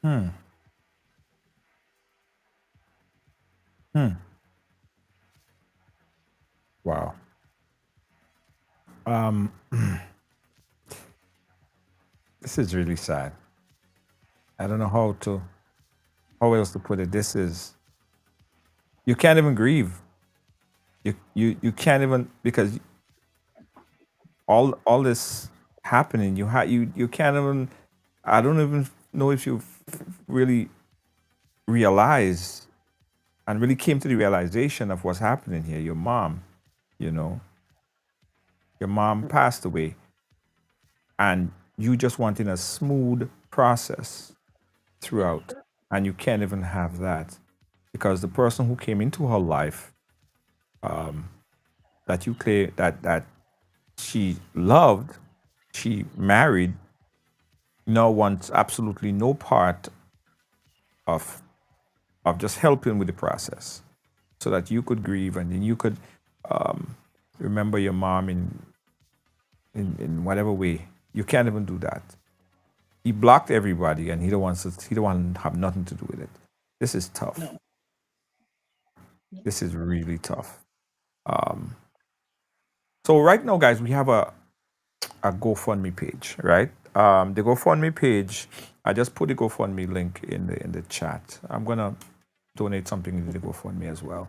Hmm. Hmm. Wow. Um, this is really sad. I don't know how else to put it. This is, you can't even grieve. You can't even, because all this happening. You can't even. I don't even know if you really realize and really came to the realization of what's happening here. Your mom, you know, your mom passed away, and you just wanting a smooth process throughout, and you can't even have that because the person who came into her life that you claim that she loved, she married, now wants absolutely no part of just helping with the process, so that you could grieve and then you could remember your mom in whatever way. You can't even do that. He blocked everybody, and he don't want to have nothing to do with it. This is tough. No. This is really tough. So right now, guys, we have a GoFundMe page, right? The GoFundMe page, I just put the GoFundMe link in the chat. I'm gonna donate something to the GoFundMe as well.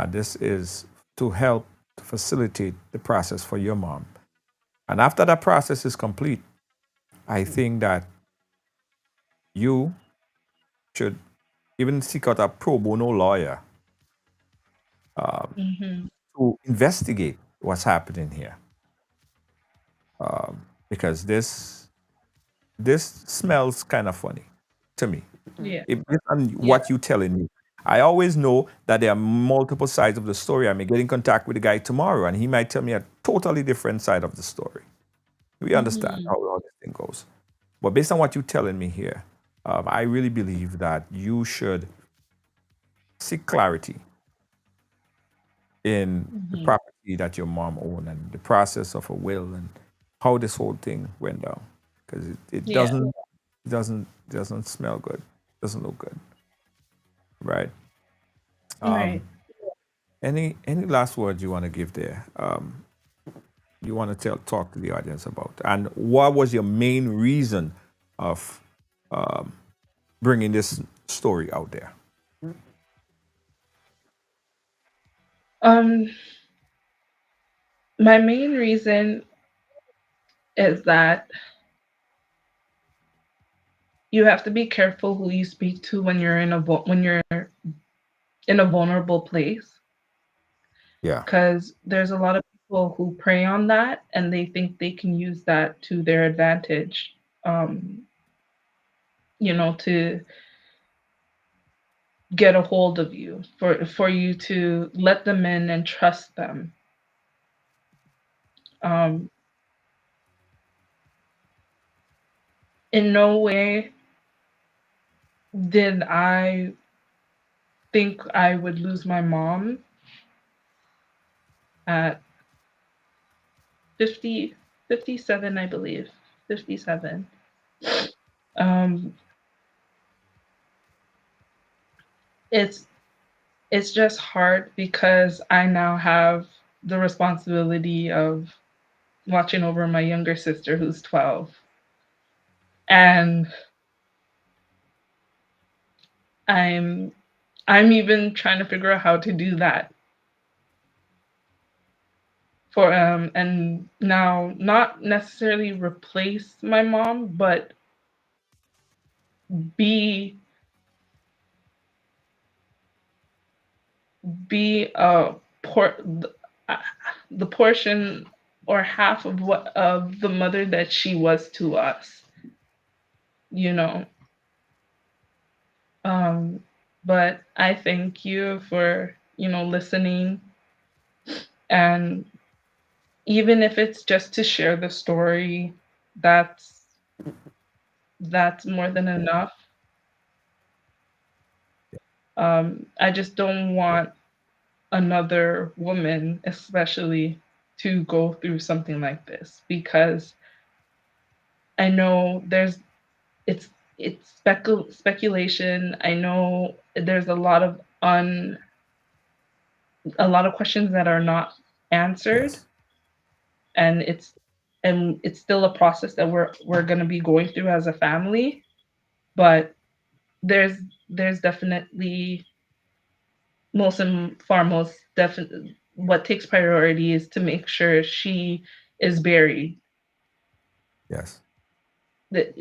This is to help to facilitate the process for your mom. And after that process is complete, I think that you should even seek out a pro bono lawyer Hmm. to investigate what's happening here, because this smells kind of funny to me. Yeah. Based on Yeah. what you're telling me, I always know that there are multiple sides of the story. I may get in contact with the guy tomorrow, and he might tell me a totally different side of the story. We understand Hmm. how this thing goes. But based on what you're telling me here, I really believe that you should seek clarity in the Hmm. property that your mom owned and the process of a will and how this whole thing went down. Because it Yeah. doesn't smell good. Doesn't look good, right? Right. Any last words you want to give there? You want to talk to the audience about, and what was your main reason of bringing this story out there? Um, my main reason is that you have to be careful who you speak to when you're when you're in a vulnerable place, Yeah. because there's a lot of people who prey on that and they think they can use that to their advantage. Um, to get a hold of you, for you to let them in and trust them. Um, in no way did I think I would lose my mom at 50, 57, I believe. 57. Um, it's it's just hard because I now have the responsibility of watching over my younger sister who's 12. And I'm I'm even trying to figure out how to do that for and now not necessarily replace my mom, but be be uh, the portion or half of what of the mother that she was to us, you know. Um, but I thank you for, listening, and even if it's just to share the story, that's that's more than enough. I just don't want another woman, especially, to go through something like this, because I know it's speculation. I know there's a lot of questions that are not answered, Yes. and it's still a process that we're going to be going through as a family. But there's there's definitely most and foremost, definitely what takes priority is to make sure she is buried. Yes. That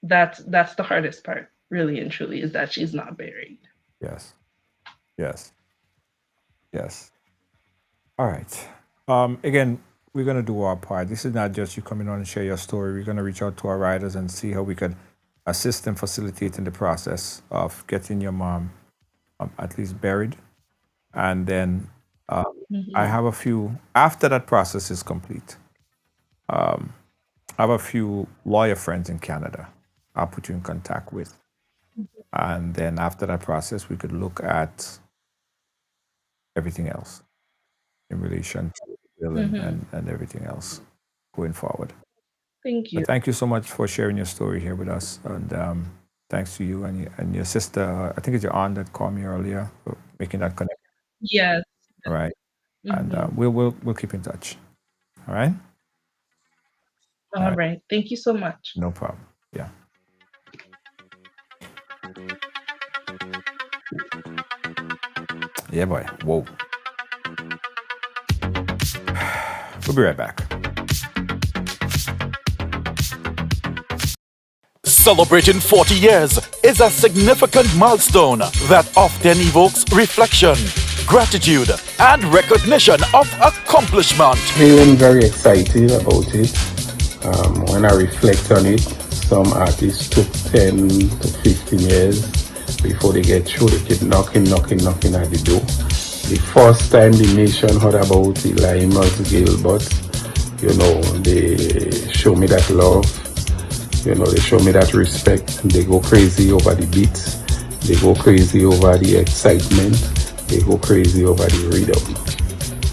that's the hardest part, really and truly, is that she's not buried. Yes. Yes. Yes. All right. Again, we're going to do our part. This is not just you coming on and share your story. We're going to reach out to our writers and see how we could assist in facilitating the process of getting your mom at least buried. And then I Hmm. have a few, after that process is complete, I have a few lawyer friends in Canada I'll put you in contact with. And then after that process, we could look at everything else in relation to the will Hmm. and everything else going forward. Thank But you. thank you so much for sharing your story here with us. And thanks to you and your sister. I think it's your aunt that called me earlier for making that connection. Yes. All right. And Hmm. we'll keep in touch. All right. All All right. right. Thank you so much. No problem. Yeah. Yeah, boy. Whoa. We'll be right back. Celebrating 40 years is a significant milestone that often evokes reflection, gratitude, and recognition of accomplishment. Feeling very excited about it. When I reflect on it, some artists took 10 to 15 years before they get through. They keep knocking at the door. The first time the nation heard about the Limas Gilbert, they show me that love. They show me that respect. They go crazy over the beats. They go crazy over the excitement. They go crazy over the rhythm.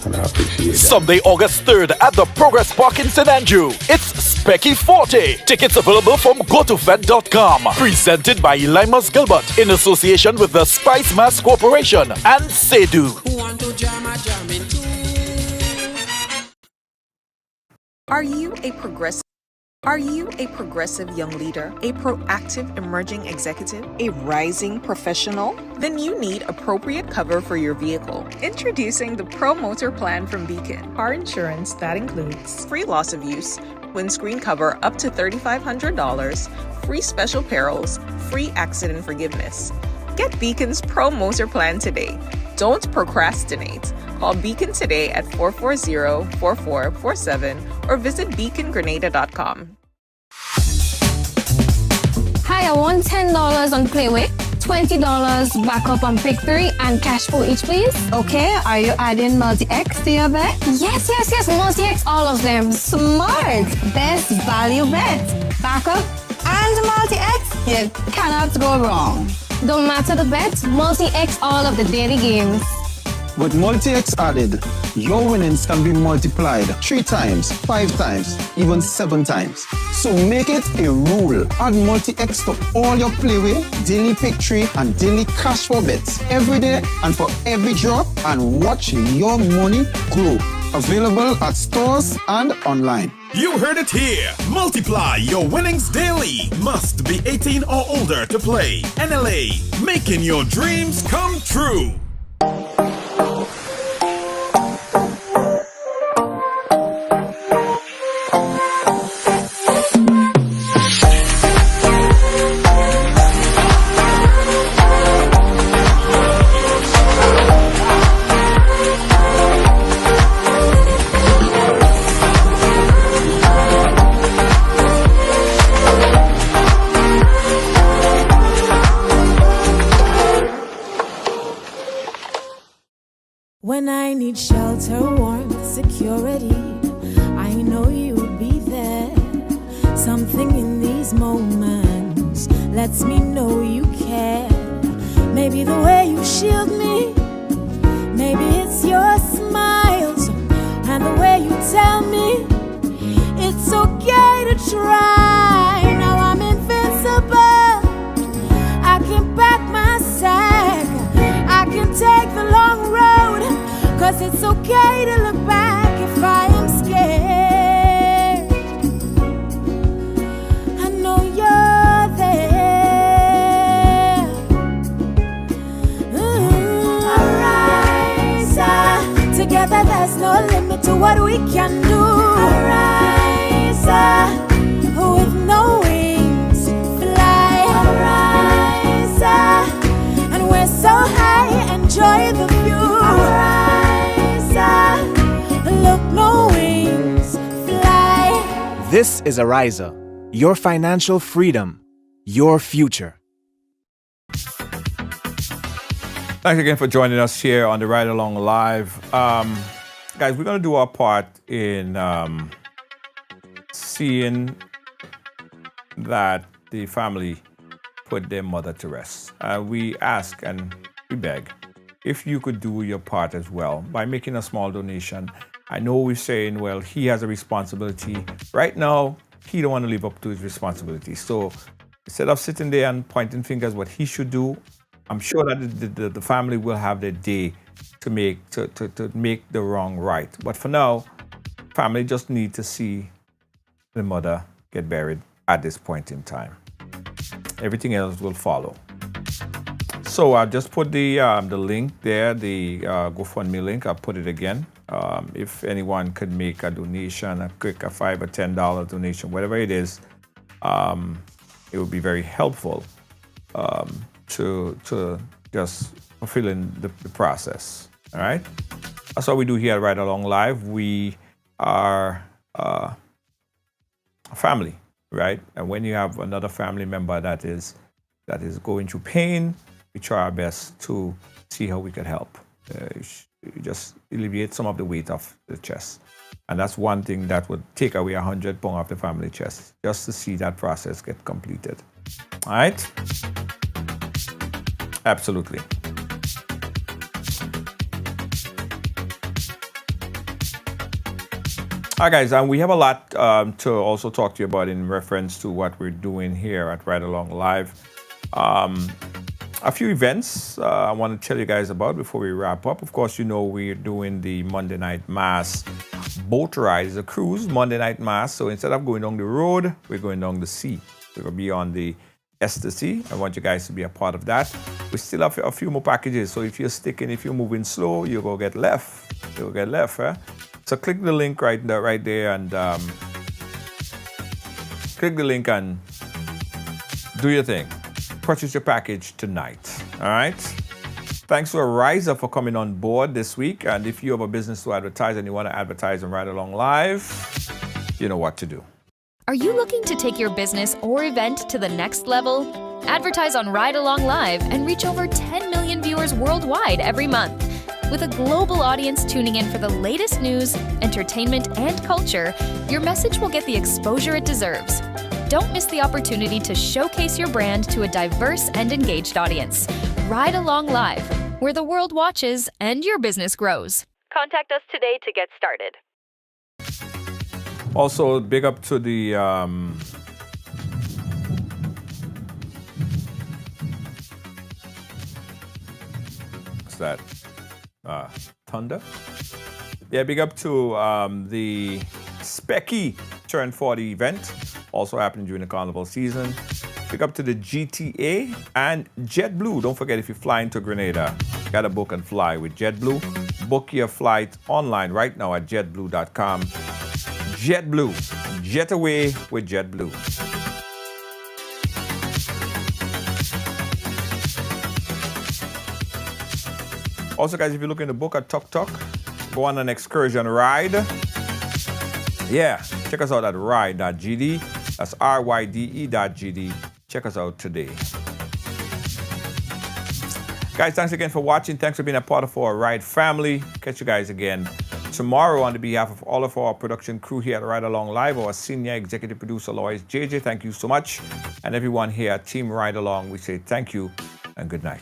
And I appreciate that. Sunday, August 3rd at the Progress Park in St. Andrew. It's Specky 40. Tickets available from gotofed.com. Presented by Limas Gilbert in association with the Spice Mass Corporation and Sedu. Are you a progressive young leader, a proactive emerging executive, a rising professional? Then you need appropriate cover for your vehicle. Introducing the Pro Motor Plan from Beacon. Car insurance that includes free loss of use, windscreen cover up to $3,500, free special perils, free accident forgiveness. Get Beacon's Pro Motor Plan today. Don't procrastinate. Call Beacon today at 440-4447 or visit beacongrenada.com. Hi, I want $10 on Playway, $20 backup on Pick 3, and cash for each, please. Okay, are you adding multi-X to your bet? Yes, multi-X, all of them. Smart! Best value bet. Backup and multi-X, you cannot go wrong. Don't matter the bet, multi-X all of the daily games. With multi-X added, your winnings can be multiplied 3 times, 5 times, even 7 times. So make it a rule. Add multi-X to all your Playway, daily pick 3, and daily cash for bets every day and for every drop, and watch your money grow. Available at stores and online. You heard it here. Multiply your winnings daily. Must be 18 or older to play. NLA, making your dreams come true. When I need shelter, warmth, security, I know you'd be there. Something in these moments lets me know you care. Maybe the way you shield me, maybe it's your smiles and the way you tell me it's okay to try. Now I'm invincible. I can pack my sack. I can take the long road, 'cause it's okay to look back if I am scared. I know you're there. Arise, together there's no limit to what we This is Ariza, your financial freedom, your future. Thanks again for joining us here on the Ride Along Live. Guys, we're going to do our part in seeing that the family put their mother to rest. We ask and we beg if you could do your part as well by making a small donation. I know we're saying, well, he has a responsibility. Right now, he don't want to live up to his responsibility. So instead of sitting there and pointing fingers what he should do, I'm sure that the family will have their day to make the wrong right. But for now, family just need to see the mother get buried at this point in time. Everything else will follow. So I just put the link there, the GoFundMe link. I'll put it again. If anyone could make a donation, a quick $5 or $10 donation, whatever it is, it would be very helpful to just fulfilling the process. All right. That's what we do here at Ride Along Live. We are a family, right? And when you have another family member that is going through pain, we try our best to see how we can help. Just alleviate some of the weight off the chest. And that's one thing that would take away 100 pounds off the family chest, just to see that process get completed. All right? Absolutely. All right, guys, we have a lot to also talk to you about in reference to what we're doing here at Ride Along Live. A few events I want to tell you guys about before we wrap up. Of course, you know we're doing the Monday Night Mass boat ride. It's a cruise, Monday Night Mass. So instead of going down the road, we're going down the sea. We're going to be on the ecstasy. I want you guys to be a part of that. We still have a few more packages. So if you're sticking, if you're moving slow, you'll go get left. You'll get left. So click the link right there and click the link and do your thing. Purchase your package tonight. All right. Thanks to Ariza for coming on board this week. And if you have a business to advertise and you want to advertise and Ride Along Live, you know what to do. Are you looking to take your business or event to the next level? Advertise on Ride Along Live and reach over 10 million viewers worldwide every month. With a global audience tuning in for the latest news, entertainment, and culture, your message will get the exposure it deserves. Don't miss the opportunity to showcase your brand to a diverse and engaged audience. Ride Along Live, where the world watches and your business grows. Contact us today to get started. Also, big up to the what's that? Thunder? Yeah, big up to the Specky Turn 40 event, also happening during the carnival season. Big up to the GTA and JetBlue. Don't forget, if you're flying to Grenada, you gotta book and fly with JetBlue. Book your flight online right now at jetblue.com. JetBlue, jet away with JetBlue. Also, guys, if you're looking to book a tuk-tuk, go on an excursion ride. Yeah, check us out at ride.gd. That's ryde.gd. Check us out today. Guys, thanks again for watching. Thanks for being a part of our Ride family. Catch you guys again tomorrow. On behalf of all of our production crew here at Ride Along Live, our senior executive producer, Lois JJ, thank you so much. And everyone here at Team Ride Along, we say thank you and good night.